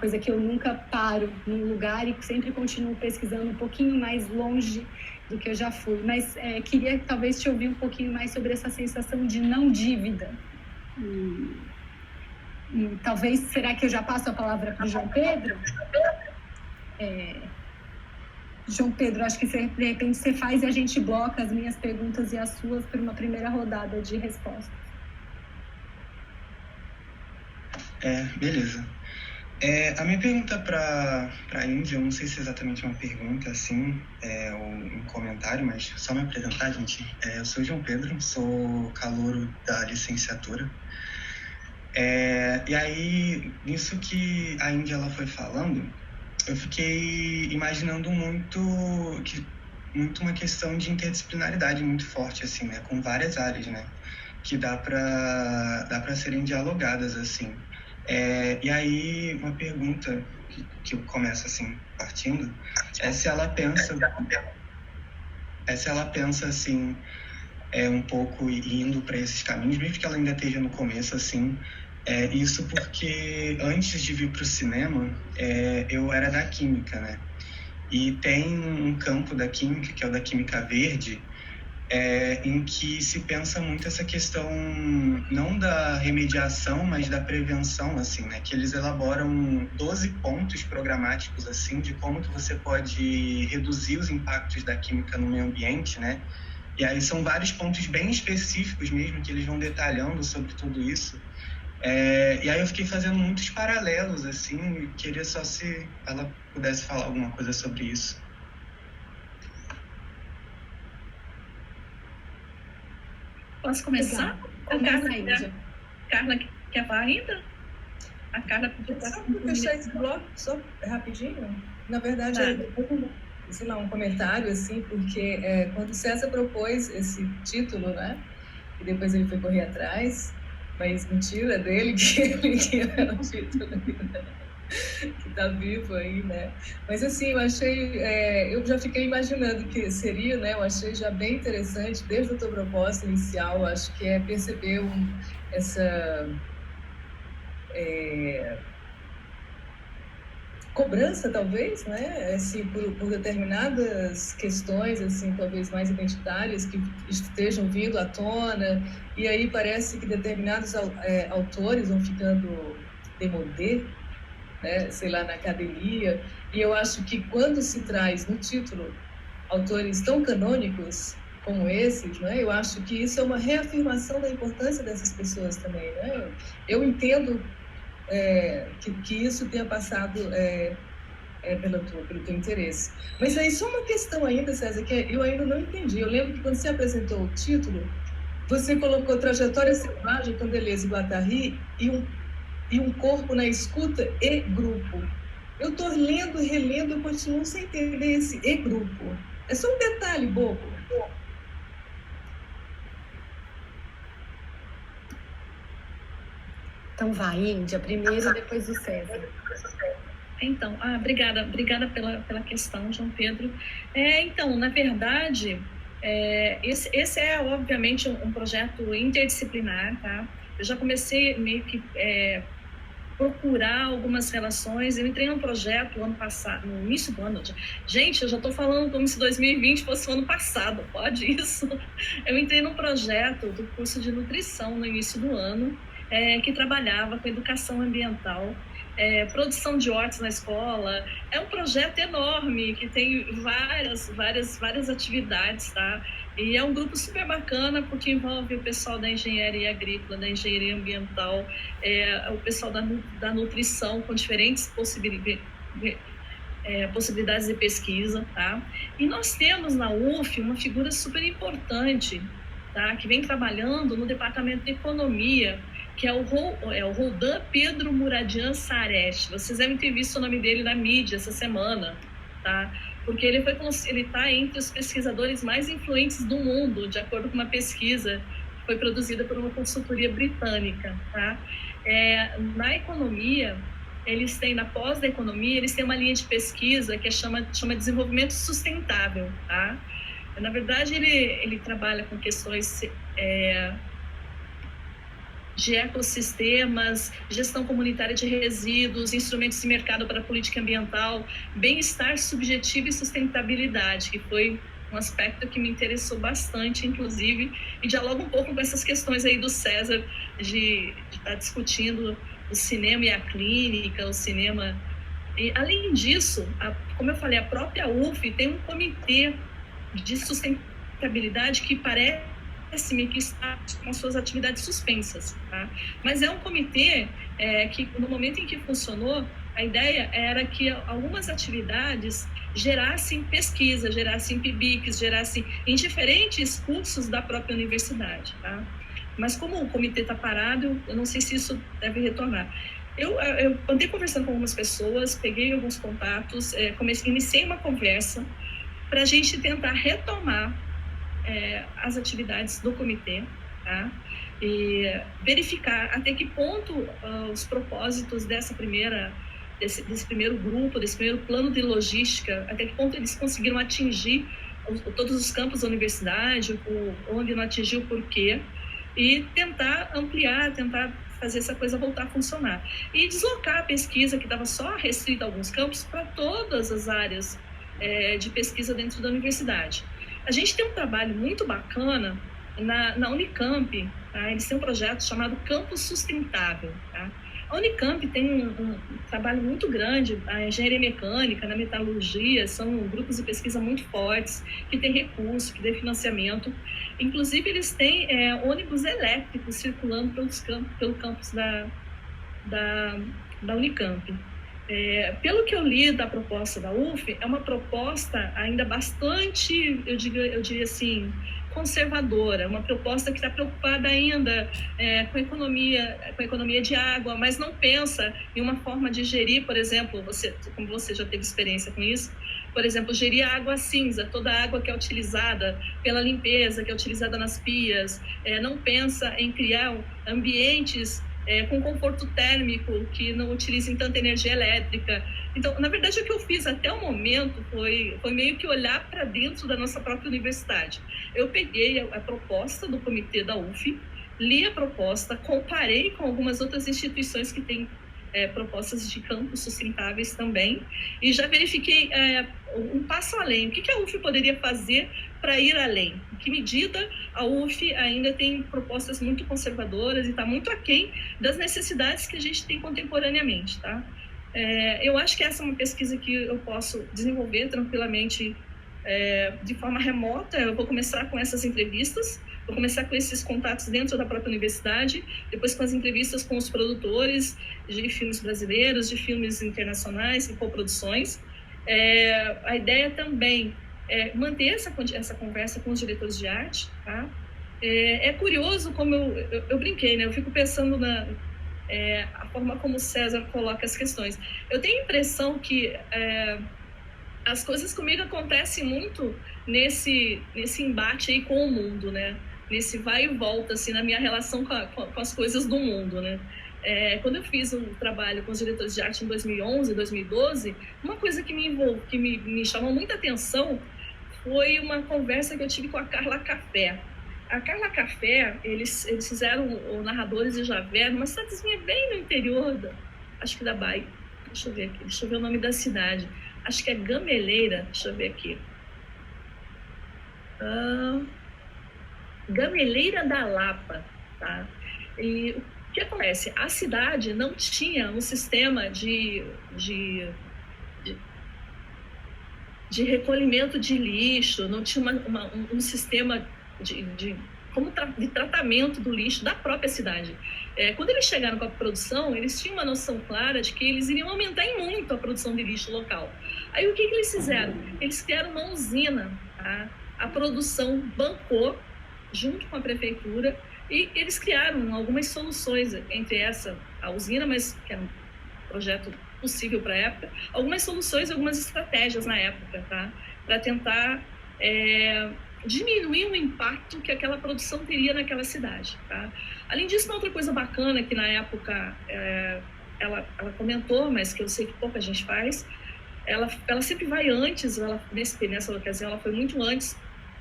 coisa que eu nunca paro num lugar e sempre continuo pesquisando um pouquinho mais longe do que eu já fui. Mas queria talvez te ouvir um pouquinho mais sobre essa sensação de não dívida. E talvez, será que eu já passo a palavra para o João Pedro? João Pedro, acho que de repente você faz e a gente bloca as minhas perguntas e as suas por uma primeira rodada de respostas. Beleza. A minha pergunta para a Índia, eu não sei se é exatamente uma pergunta, assim, ou um comentário, mas só me apresentar, gente. Eu sou o João Pedro, sou calouro da licenciatura. E aí, nisso que a Índia ela foi falando, eu fiquei imaginando muito uma questão de interdisciplinaridade muito forte, assim, né, com várias áreas, né, que dá para serem dialogadas, assim. E aí, uma pergunta que eu começo, assim, partindo, se ela pensa, assim, um pouco indo para esses caminhos, mesmo que ela ainda esteja no começo, assim, isso porque antes de vir para o cinema, eu era da química, né? E tem um campo da química, que é o da química verde, em que se pensa muito essa questão não da remediação, mas da prevenção, assim, né? Que eles elaboram 12 pontos programáticos, assim, de como que você pode reduzir os impactos da química no meio ambiente, né? E aí são vários pontos bem específicos mesmo, que eles vão detalhando sobre tudo isso. E aí eu fiquei fazendo muitos paralelos, assim, e queria só se ela pudesse falar alguma coisa sobre isso. Posso começar? Carla quer falar ainda? A Carla pediu para... Só para fechar esse bloco, só rapidinho. Na verdade, sei lá, um comentário, assim, porque quando o César propôs esse título, né, e depois ele foi correr atrás, mas mentira dele que ele tinha o título que está vivo aí, né? Mas assim, eu achei, eu já fiquei imaginando que seria, né? Eu achei já bem interessante, desde a tua proposta inicial, acho que perceber essa cobrança, talvez, né? Assim, por determinadas questões, assim, talvez mais identitárias, que estejam vindo à tona, e aí parece que determinados autores vão ficando demodé, né, sei lá, na academia, e eu acho que quando se traz no título autores tão canônicos como esses, né, eu acho que isso é uma reafirmação da importância dessas pessoas também, né? Eu entendo que isso tenha passado pelo teu interesse. Mas aí só uma questão ainda, César, que eu ainda não entendi. Eu lembro que quando você apresentou o título, Você colocou Trajetória Selvagem com Deleuze e Guattari e um corpo na escuta e grupo. Eu estou lendo e relendo, eu continuo sem entender esse e grupo. É só um detalhe bobo. Então vai, Índia, primeiro, depois o César. Então, obrigada pela questão, João Pedro. Então, na verdade, esse é, obviamente, um projeto interdisciplinar, tá? Eu já comecei meio que procurar algumas relações. Eu entrei num projeto ano passado, no início do ano. Gente, eu já estou falando como se 2020 fosse o ano passado, pode isso? Eu entrei num projeto do curso de nutrição no início do ano, que trabalhava com educação ambiental, produção de hortas na escola. É um projeto enorme que tem várias atividades, tá? E é um grupo super bacana porque envolve o pessoal da engenharia agrícola, da engenharia ambiental, o pessoal da nutrição com diferentes possibilidades de pesquisa, tá? E nós temos na UF uma figura super importante, tá? Que vem trabalhando no departamento de economia, que é o Roldan Pedro Muradian Sareste. Vocês devem ter visto o nome dele na mídia essa semana, tá? Porque ele está entre os pesquisadores mais influentes do mundo, de acordo com uma pesquisa que foi produzida por uma consultoria britânica, tá? Na economia, na pós da economia, eles têm uma linha de pesquisa que chama desenvolvimento sustentável, tá? Na verdade, ele trabalha com questões de ecossistemas, gestão comunitária de resíduos, instrumentos de mercado para a política ambiental, bem-estar subjetivo e sustentabilidade, que foi um aspecto que me interessou bastante, inclusive, e dialoga um pouco com essas questões aí do César, de estar discutindo o cinema e a clínica, o cinema. E, além disso, como eu falei, a própria UF tem um comitê de sustentabilidade que parece-me que está com suas atividades suspensas, tá? Mas é um comitê que, no momento em que funcionou, a ideia era que algumas atividades gerassem pesquisa, gerassem PIBICs, gerassem em diferentes cursos da própria universidade, tá? Mas como o comitê está parado, eu não sei se isso deve retornar. Eu andei conversando com algumas pessoas, peguei alguns contatos, iniciei uma conversa para a gente tentar retomar as atividades do comitê, tá? E verificar até que ponto os propósitos desse primeiro grupo, desse primeiro plano de logística, até que ponto eles conseguiram atingir todos os campos da universidade, onde não atingiu, por quê, e tentar ampliar, tentar fazer essa coisa voltar a funcionar. E deslocar a pesquisa, que estava só restrita a alguns campos, para todas as áreas de pesquisa dentro da universidade. A gente tem um trabalho muito bacana na Unicamp, tá? Eles têm um projeto chamado Campus Sustentável, tá? A Unicamp tem um trabalho muito grande, a engenharia mecânica, na metalurgia, são grupos de pesquisa muito fortes, que têm recurso, que têm financiamento. Inclusive, eles têm ônibus elétricos circulando pelo campus da Unicamp. Pelo que eu li da proposta da UF, é uma proposta ainda bastante, eu diria assim, conservadora, uma proposta que está preocupada ainda com a economia de água, mas não pensa em uma forma de gerir, por exemplo, como você já teve experiência com isso, por exemplo, gerir a água cinza, toda a água que é utilizada pela limpeza, que é utilizada nas pias, não pensa em criar ambientes com conforto térmico, que não utilizem tanta energia elétrica. Então, na verdade, o que eu fiz até o momento foi meio que olhar para dentro da nossa própria universidade. Eu peguei a proposta do comitê da UF, li a proposta, comparei com algumas outras instituições que têm propostas de campos sustentáveis também, e já verifiquei um passo além. O que a UF poderia fazer para ir além? Em que medida a UF ainda tem propostas muito conservadoras e está muito aquém das necessidades que a gente tem contemporaneamente, tá? Eu acho que essa é uma pesquisa que eu posso desenvolver tranquilamente de forma remota. Eu vou começar com essas entrevistas, vou começar com esses contatos dentro da própria universidade, depois com as entrevistas com os produtores de filmes brasileiros, de filmes internacionais e coproduções. A ideia também é manter essa conversa com os diretores de arte, tá? É curioso como eu brinquei, né? Eu fico pensando a forma como o César coloca as questões. Eu tenho a impressão que as coisas comigo acontecem muito nesse embate aí com o mundo, né? Nesse vai e volta, assim, na minha relação com as coisas do mundo, né? Quando eu fiz um trabalho com os diretores de arte em 2011, 2012, uma coisa que me chamou muita atenção foi uma conversa que eu tive com a Carla Café. A Carla Café, eles fizeram o Narradores de Javé, numa cidadezinha bem no interior, acho que da Bahia. Deixa eu ver aqui, deixa eu ver o nome da cidade. Acho que é Gameleira, deixa eu ver aqui. Gameleira da Lapa, tá? E o que acontece? A cidade não tinha um sistema de recolhimento de lixo, não tinha um sistema de tratamento do lixo da própria cidade. Quando eles chegaram com a produção, eles tinham uma noção clara de que eles iriam aumentar em muito a produção de lixo local. Aí o que eles fizeram? Eles criaram uma usina, tá? A produção bancou junto com a prefeitura e eles criaram algumas soluções, entre a usina, mas que era um projeto possível para a época, algumas soluções, algumas estratégias na época, tá? Para tentar diminuir o impacto que aquela produção teria naquela cidade, tá? Além disso, uma outra coisa bacana que na época ela comentou, mas que eu sei que pouca gente faz, ela sempre vai antes, nessa ocasião ela foi muito antes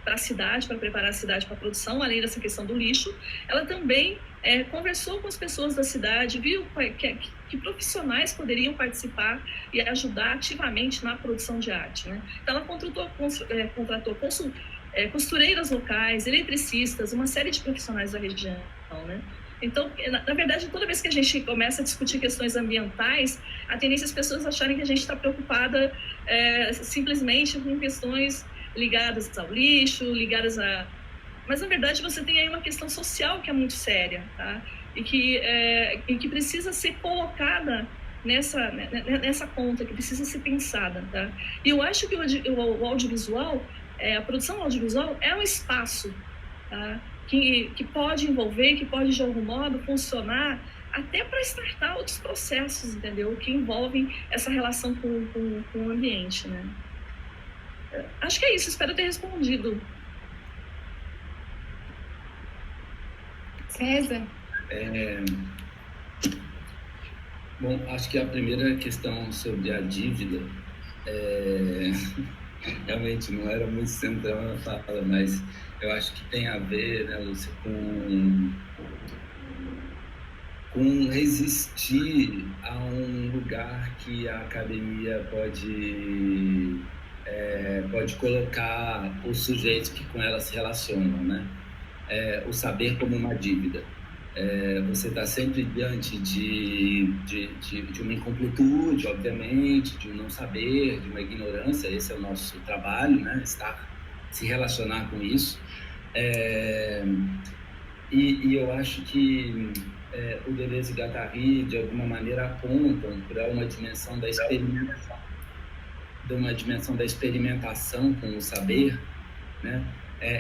para a cidade, para preparar a cidade para a produção, além dessa questão do lixo. Ela também conversou com as pessoas da cidade, viu que profissionais poderiam participar e ajudar ativamente na produção de arte, né? Então ela contratou costureiras locais, eletricistas, uma série de profissionais da região, né? Então, na verdade, toda vez que a gente começa a discutir questões ambientais, a tendência é as pessoas acharem que a gente está preocupada simplesmente com questões ligadas ao lixo, mas, na verdade, você tem aí uma questão social que é muito séria, tá? E que precisa ser colocada nessa conta, que precisa ser pensada, tá? E eu acho que o audiovisual, a produção audiovisual é um espaço, tá? Que pode envolver, que pode, de algum modo, funcionar até para startar outros processos, entendeu? Que envolvem essa relação com o ambiente, né? Acho que é isso, espero ter respondido. César? Bom, acho que a primeira questão sobre a dívida realmente não era muito central na fala, mas eu acho que tem a ver, né, Lúcia, com resistir a um lugar que a academia pode colocar os sujeitos que com ela se relacionam, né? O saber como uma dívida. Você está sempre diante de uma incompletude, obviamente, de um não saber, de uma ignorância. Esse é o nosso trabalho, né? Se relacionar com isso. E eu acho que o Deleuze e Guattari, de alguma maneira, apontam para uma dimensão da experimentação com o saber, né?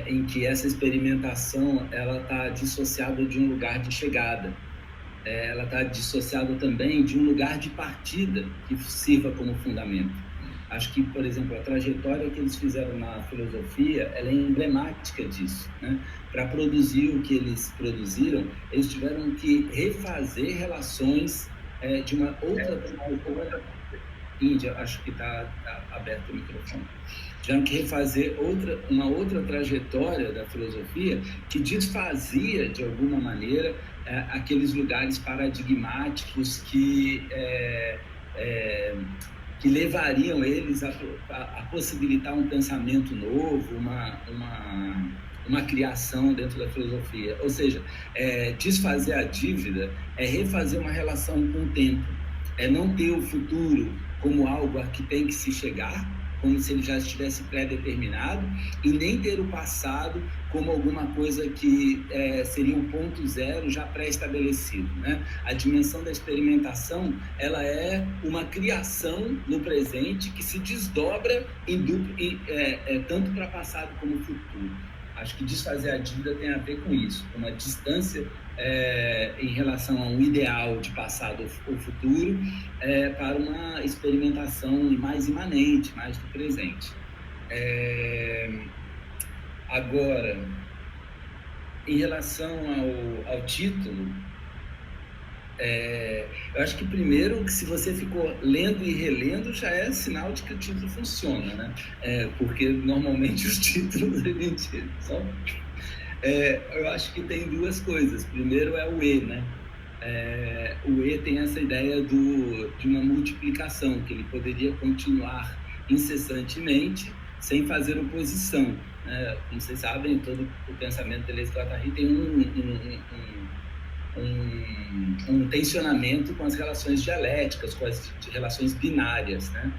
Em que essa experimentação ela está dissociada de um lugar de chegada, ela está dissociada também de um lugar de partida que sirva como fundamento. Acho que, por exemplo, a trajetória que eles fizeram na filosofia, ela é emblemática disso, né? Para produzir o que eles produziram, eles tiveram que refazer relações de uma outra... Índia, acho que está aberto o microfone. Tiveram que refazer uma outra trajetória da filosofia que desfazia, de alguma maneira, aqueles lugares paradigmáticos que levariam eles a possibilitar um pensamento novo, uma criação dentro da filosofia. Ou seja, desfazer a dívida é refazer uma relação com o tempo, é não ter o futuro como algo a que tem que se chegar, como se ele já estivesse pré-determinado, e nem ter o passado como alguma coisa que seria um ponto zero já pré-estabelecido, né? A dimensão da experimentação, ela é uma criação no presente que se desdobra tanto para passado como futuro. Acho que desfazer a dívida tem a ver com isso, com uma distância em relação a um ideal de passado ou futuro para uma experimentação mais imanente, mais do presente. Agora, em relação ao título, eu acho que primeiro, que se você ficou lendo e relendo, já é sinal de que o título funciona, né? Porque normalmente os títulos a gente só... eu acho que tem duas coisas. Primeiro é o E, né? O E tem essa ideia de uma multiplicação, que ele poderia continuar incessantemente sem fazer oposição. Como vocês sabem, todo o pensamento de Deleuze e Guattari tem um tensionamento com as relações dialéticas, com as relações binárias, né?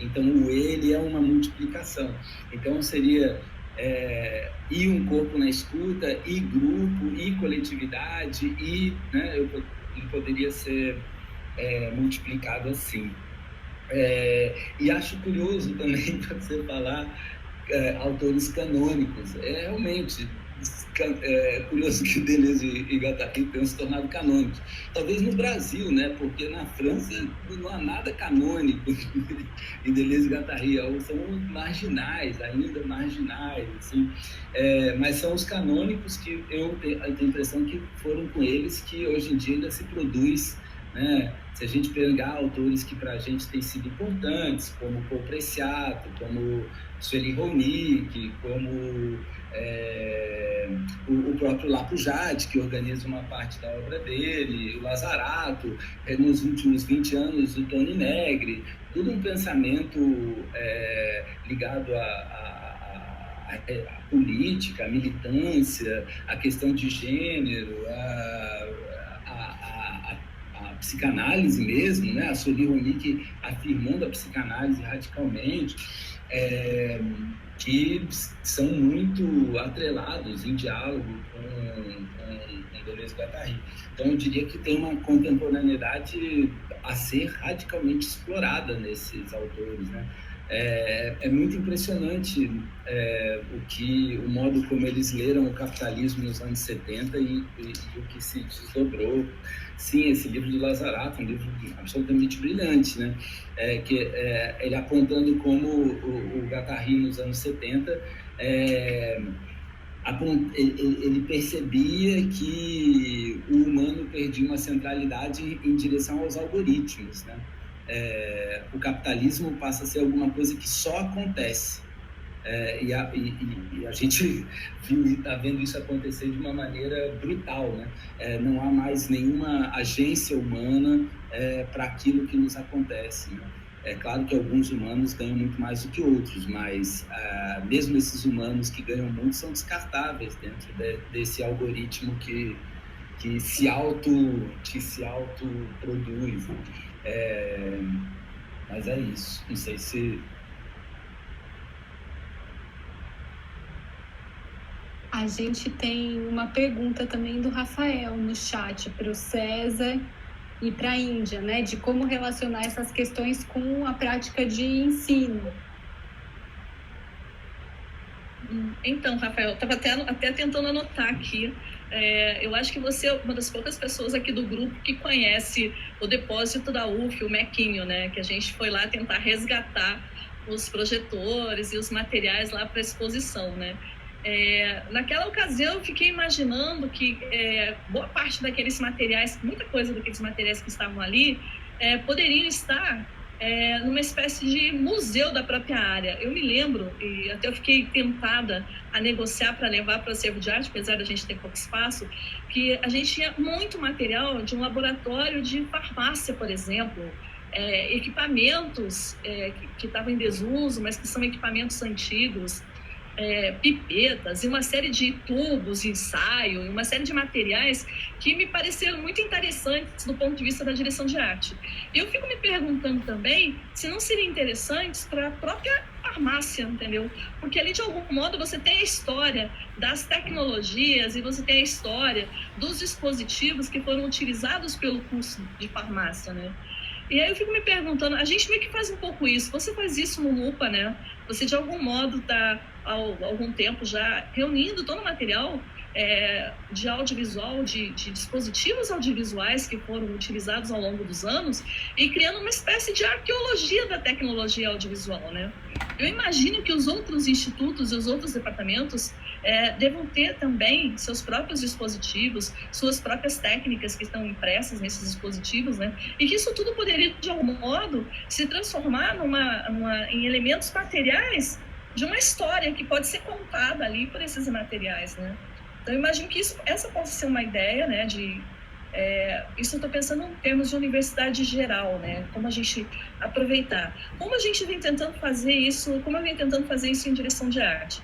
Então o ele é uma multiplicação. Então seria e um corpo na escuta, e grupo, e coletividade, e, né, ele poderia ser multiplicado assim. E acho curioso também você falar autores canônicos. Realmente curioso que Deleuze e Guattari tenham se tornado canônicos. Talvez no Brasil, né? Porque na França não há nada canônico em Deleuze e Guattari, são marginais, ainda marginais, assim. Mas são os canônicos que eu tenho a impressão que foram com eles que hoje em dia ainda se produz, né? Se a gente pegar autores que para a gente têm sido importantes, como Paul Preciato, como Sueli Ronick, como o próprio Lapujade, que organiza uma parte da obra dele, o Lazzarato, nos últimos 20 anos o Toni Negri, tudo um pensamento ligado à política, à militância, à questão de gênero, a psicanálise mesmo, né? A Sueli Ronick afirmando a psicanálise radicalmente, que são muito atrelados em diálogo com Deleuze e Guattari. Então, eu diria que tem uma contemporaneidade a ser radicalmente explorada nesses autores, né? É muito impressionante o modo como eles leram o capitalismo nos anos 70 e o que se desdobrou. Sim, esse livro do Lazzarato, um livro absolutamente brilhante, né? Ele apontando como o Guattari nos anos 70 ele percebia que o humano perdia uma centralidade em direção aos algoritmos, né? O capitalismo passa a ser alguma coisa que só acontece. E a gente está vendo isso acontecer de uma maneira brutal, né? Não há mais nenhuma agência humana para aquilo que nos acontece, né? É claro que alguns humanos ganham muito mais do que outros, mas mesmo esses humanos que ganham muito são descartáveis dentro desse algoritmo que se autoproduz. Mas é isso. Não sei se... A gente tem uma pergunta também do Rafael no chat para o César e para a Índia, né? De como relacionar essas questões com a prática de ensino. Então, Rafael, eu estava até tentando anotar aqui. Eu acho que você é uma das poucas pessoas aqui do grupo que conhece o depósito da UF, o Mequinho, né? Que a gente foi lá tentar resgatar os projetores e os materiais lá para exposição, né? Naquela ocasião eu fiquei imaginando que boa parte daqueles materiais, muita coisa daqueles materiais que estavam ali poderiam estar numa espécie de museu da própria área. Eu me lembro, e até eu fiquei tentada a negociar para levar para o acervo de arte, apesar da gente ter pouco espaço, que a gente tinha muito material de um laboratório de farmácia, por exemplo, equipamentos que estavam em desuso, mas que são equipamentos antigos, pipetas e uma série de tubos de ensaio, uma série de materiais que me pareceram muito interessantes do ponto de vista da direção de arte. Eu fico me perguntando também se não seriam interessantes para a própria farmácia, entendeu? Porque ali, de algum modo, você tem a história das tecnologias e você tem a história dos dispositivos que foram utilizados pelo curso de farmácia, né? E aí eu fico me perguntando, a gente meio que faz um pouco isso, você faz isso no Lupa, né? Você, de algum modo, está há algum tempo já reunindo todo o material de audiovisual, de dispositivos audiovisuais que foram utilizados ao longo dos anos e criando uma espécie de arqueologia da tecnologia audiovisual, né? Eu imagino que os outros institutos e os outros departamentos devam ter também seus próprios dispositivos, suas próprias técnicas que estão impressas nesses dispositivos, né? E que isso tudo poderia, de algum modo, se transformar em elementos materiais de uma história que pode ser contada ali por esses materiais, né? Então, eu imagino que essa possa ser uma ideia, né, isso eu estou pensando em termos de universidade geral, né, como a gente aproveitar. Como a gente vem tentando fazer isso, como eu venho tentando fazer isso em direção de arte?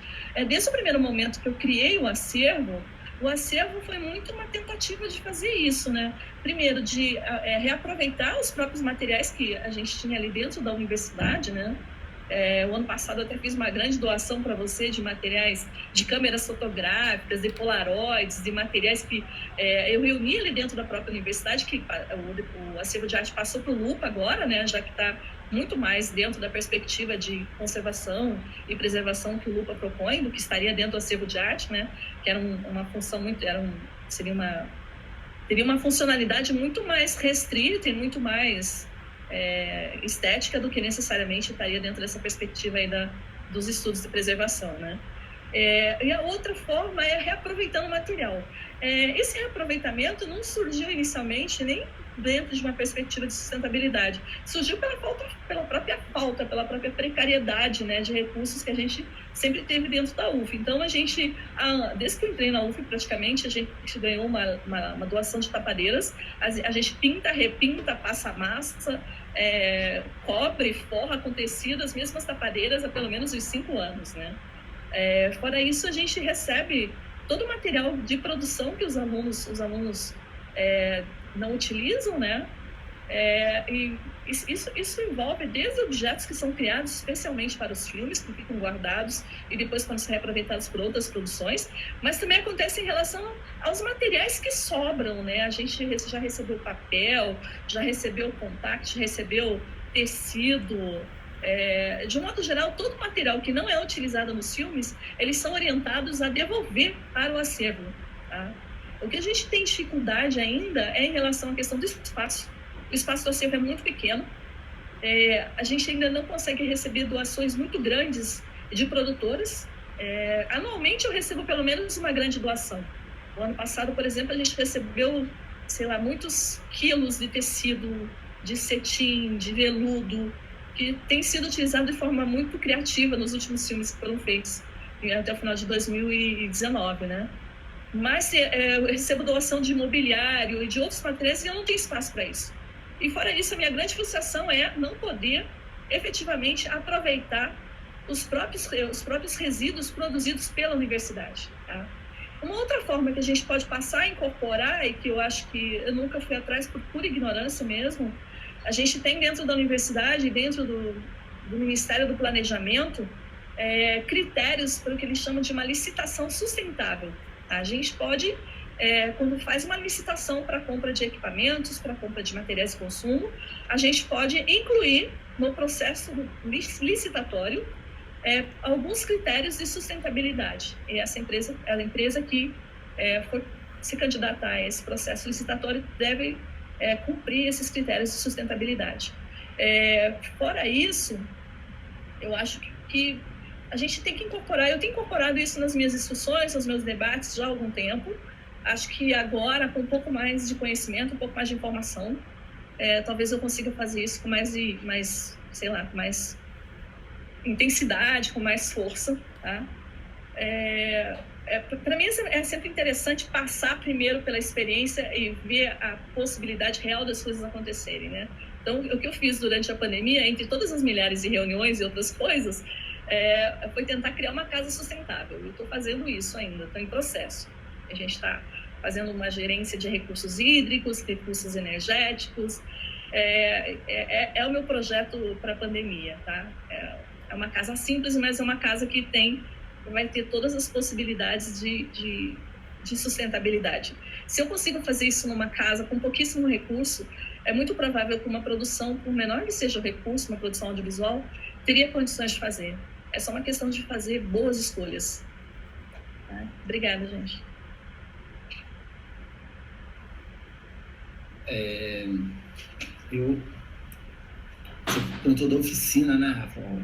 Desde o primeiro momento que eu criei o acervo foi muito uma tentativa de fazer isso, né? Primeiro, de reaproveitar os próprios materiais que a gente tinha ali dentro da universidade, né? O ano passado eu até fiz uma grande doação para você de materiais de câmeras fotográficas, de de materiais que eu reuni ali dentro da própria universidade, que o acervo de arte passou para o Lupa agora, né, já que está muito mais dentro da perspectiva de conservação e preservação que o Lupa propõe, do que estaria dentro do acervo de arte, né, que era uma função teria uma funcionalidade muito mais restrita e muito mais estética do que necessariamente estaria dentro dessa perspectiva aí dos estudos de preservação, né? E a outra forma é reaproveitando o material. Esse reaproveitamento não surgiu inicialmente nem dentro de uma perspectiva de sustentabilidade, surgiu pela própria falta, pela própria precariedade, né, de recursos que a gente sempre teve dentro da UF. Então, desde que eu entrei na UF, praticamente, a gente ganhou uma doação de tapadeiras, a gente pinta, repinta, passa massa, cobre, forra com tecido as mesmas tapadeiras há pelo menos uns 5 anos, né? Fora isso, a gente recebe todo o material de produção que os alunos não utilizam, né? E isso envolve desde objetos que são criados especialmente para os filmes, que ficam guardados e depois podem ser reaproveitados por outras produções, mas também acontece em relação aos materiais que sobram, né? A gente já recebeu papel, já recebeu contact, recebeu tecido. De um modo geral, todo material que não é utilizado nos filmes, eles são orientados a devolver para o acervo, tá? O que a gente tem dificuldade ainda é em relação à questão do espaço. O espaço do acervo é muito pequeno. A gente ainda não consegue receber doações muito grandes de produtoras. Anualmente eu recebo pelo menos uma grande doação. O ano passado, por exemplo, a gente recebeu, muitos quilos de tecido, de cetim, de veludo, que tem sido utilizado de forma muito criativa nos últimos filmes que foram feitos, até o final de 2019, né? Mas eu recebo doação de mobiliário e de outros materiais e eu não tenho espaço para isso. E fora isso, a minha grande frustração é não poder efetivamente aproveitar os próprios resíduos produzidos pela universidade, tá? Uma outra forma que a gente pode passar a incorporar, e que eu acho que eu nunca fui atrás por pura ignorância mesmo, a gente tem dentro da universidade, dentro do Ministério do Planejamento, critérios para o que eles chamam de uma licitação sustentável. A gente pode, quando faz uma licitação para compra de equipamentos, para compra de materiais de consumo, a gente pode incluir no processo licitatório alguns critérios de sustentabilidade. E essa empresa, a empresa que for se candidatar a esse processo licitatório deve cumprir esses critérios de sustentabilidade. Fora isso, eu acho que a gente tem que incorporar, eu tenho incorporado isso nas minhas discussões, nos meus debates já há algum tempo. Acho que agora, com um pouco mais de conhecimento, um pouco mais de informação, talvez eu consiga fazer isso com mais intensidade, com mais força, tá? Para mim é sempre interessante passar primeiro pela experiência e ver a possibilidade real das coisas acontecerem, né? Então, o que eu fiz durante a pandemia, entre todas as milhares de reuniões e outras coisas, foi tentar criar uma casa sustentável. Eu estou fazendo isso ainda, estou em processo. A gente está fazendo uma gerência de recursos hídricos, recursos energéticos. É o meu projeto para a pandemia, tá? É uma casa simples, mas é uma casa que vai ter todas as possibilidades de sustentabilidade. Se eu consigo fazer isso numa casa com pouquíssimo recurso, é muito provável que uma produção, por menor que seja o recurso, uma produção audiovisual, teria condições de fazer. É só uma questão de fazer boas escolhas. Tá? Obrigada, gente. Você perguntou da oficina, né, Rafael?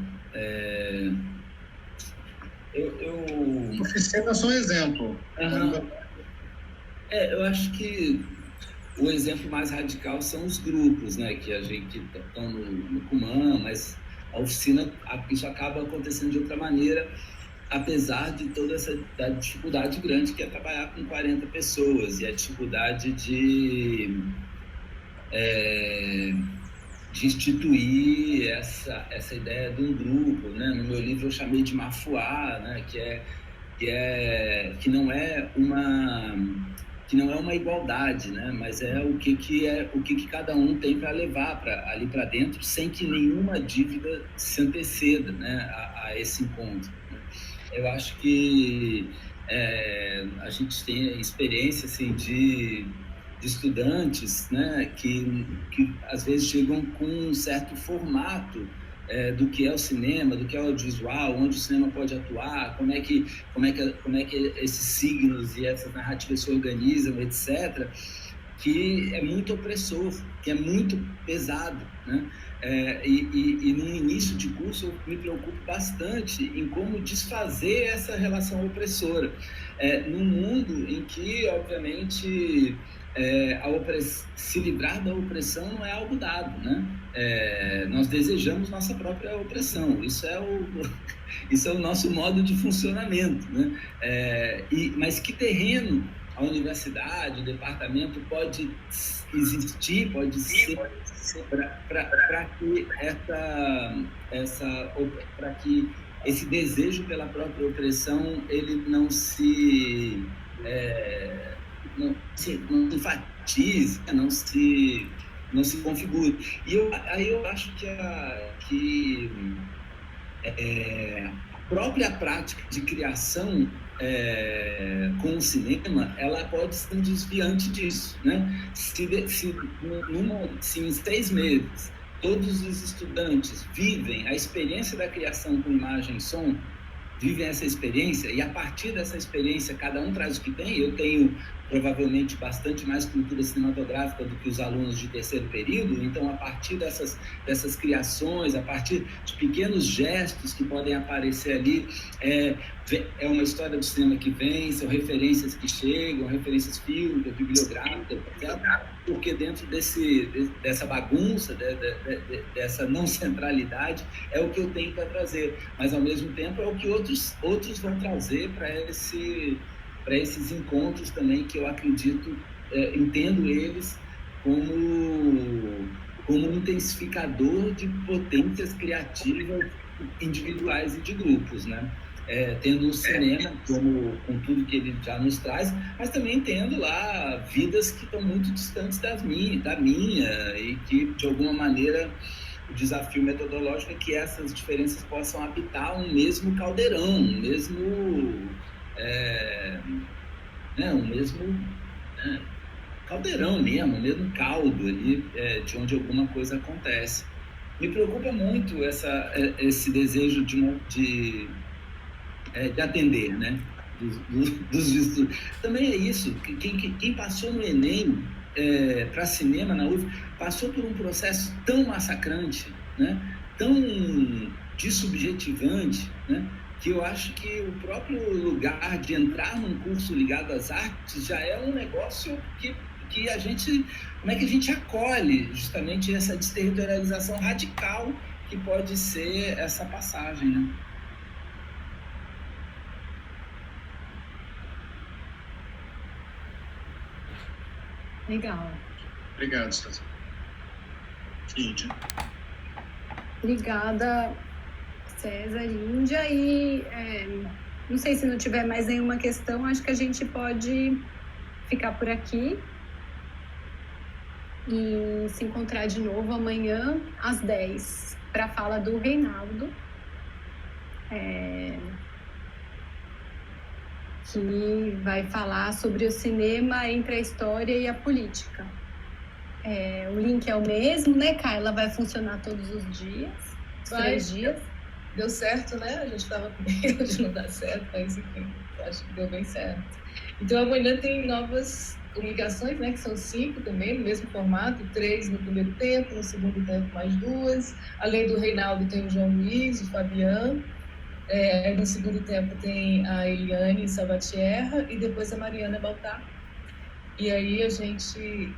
Oficina é só um exemplo. Eu acho que o exemplo mais radical são os grupos, né? Que a gente está no Cumã, mas a oficina, isso acaba acontecendo de outra maneira, apesar de toda essa dificuldade grande que é trabalhar com 40 pessoas e a dificuldade de instituir essa ideia de um grupo, né? No meu livro eu chamei de mafuá, né? Que não é uma igualdade, né? Mas é o que cada um tem para levar ali para dentro, sem que nenhuma dívida se anteceda, né? a esse encontro, né? Eu acho que a gente tem experiência assim, de estudantes, né, que às vezes chegam com um certo formato do que é o cinema, do que é o audiovisual, onde o cinema pode atuar, como é que esses signos e essas narrativas se organizam, etc., que é muito opressor, que é muito pesado, né? E no início de curso eu me preocupo bastante em como desfazer essa relação opressora, num mundo em que, obviamente, se livrar da opressão não é algo dado, né? Nós desejamos nossa própria opressão, isso é o nosso modo de funcionamento, né? Mas que terreno a universidade, o departamento pode existir, pode ser para que esse desejo pela própria opressão ele não se enfatize, não se configure. E aí eu acho que a própria prática de criação com o cinema, ela pode ser um desviante disso, né? Se em 6 meses todos os estudantes vivem a experiência da criação com imagem e som, vivem essa experiência, e a partir dessa experiência cada um traz o que tem. Eu tenho provavelmente bastante mais cultura cinematográfica do que os alunos de terceiro período, então a partir dessas criações, a partir de pequenos gestos que podem aparecer ali, é uma história do cinema que vem, são referências que chegam, referências fílmicas, bibliográficas, porque dentro dessa bagunça, dessa não centralidade, é o que eu tenho para trazer, mas ao mesmo tempo é o que outros vão trazer para esses encontros também, que eu acredito, entendo eles como um intensificador de potências criativas individuais e de grupos, né? Tendo o cinema com tudo que ele já nos traz, mas também tendo lá vidas que estão muito distantes da minha, e que, de alguma maneira, o desafio metodológico é que essas diferenças possam habitar um mesmo caldeirão, um mesmo caldeirão mesmo, o mesmo caldo ali, de onde alguma coisa acontece. Me preocupa muito esse desejo de atender, né? Dos estudos. Também é isso, quem passou no Enem para cinema na UF passou por um processo tão massacrante, né? Tão desubjetivante, né? Que eu acho que o próprio lugar de entrar num curso ligado às artes já é um negócio que a gente... Como é que a gente acolhe justamente essa desterritorialização radical que pode ser essa passagem, né? Legal. Obrigado, César. Índia. Obrigada, César, Índia. E não sei se não tiver mais nenhuma questão, acho que a gente pode ficar por aqui e se encontrar de novo amanhã às 10 para a fala do Reinaldo, que vai falar sobre o cinema entre a história e a política. O link é o mesmo, né, Carla? Vai funcionar todos os dias, os 3 dias. deu certo, né? A gente estava com medo de não dar certo, mas enfim, eu acho que deu bem certo. Então amanhã tem novas comunicações, né? Que são 5 também, no mesmo formato, 3 no primeiro tempo, no segundo tempo mais 2. Além do Reinaldo tem o João Luiz, o Fabiano. No segundo tempo tem a Eliane Salvatierra e depois a Mariana Baltar. E aí a gente,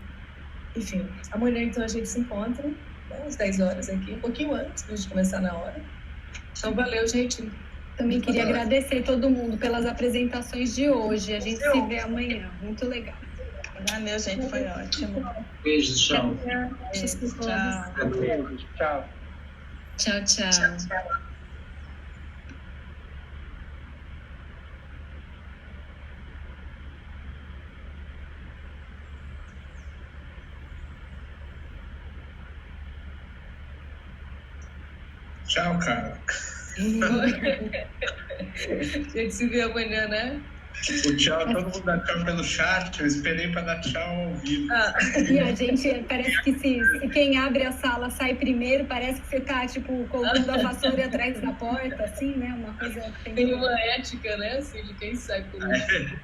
enfim, amanhã então a gente se encontra, né, às 10 horas aqui, um pouquinho antes pra gente começar na hora. Então valeu, gente. Também queria agradecer todo mundo pelas apresentações de hoje. A gente se vê amanhã. Muito legal. Valeu, gente, foi ótimo. Beijos, tchau. Tchau. Beijos, tchau. Tchau, tchau. Tchau, cara. A gente se vê amanhã, né? O tchau, todo mundo dá tchau pelo chat, eu esperei para dar tchau ao vivo. E a gente, parece que se quem abre a sala sai primeiro, parece que você tá, tipo, colocando a vassoura atrás da porta, assim, né? Uma coisa... Tem uma ética, né, assim, de quem sai por último.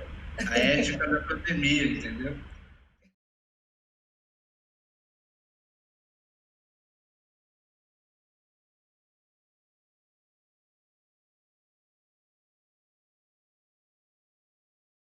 A ética da pandemia, entendeu?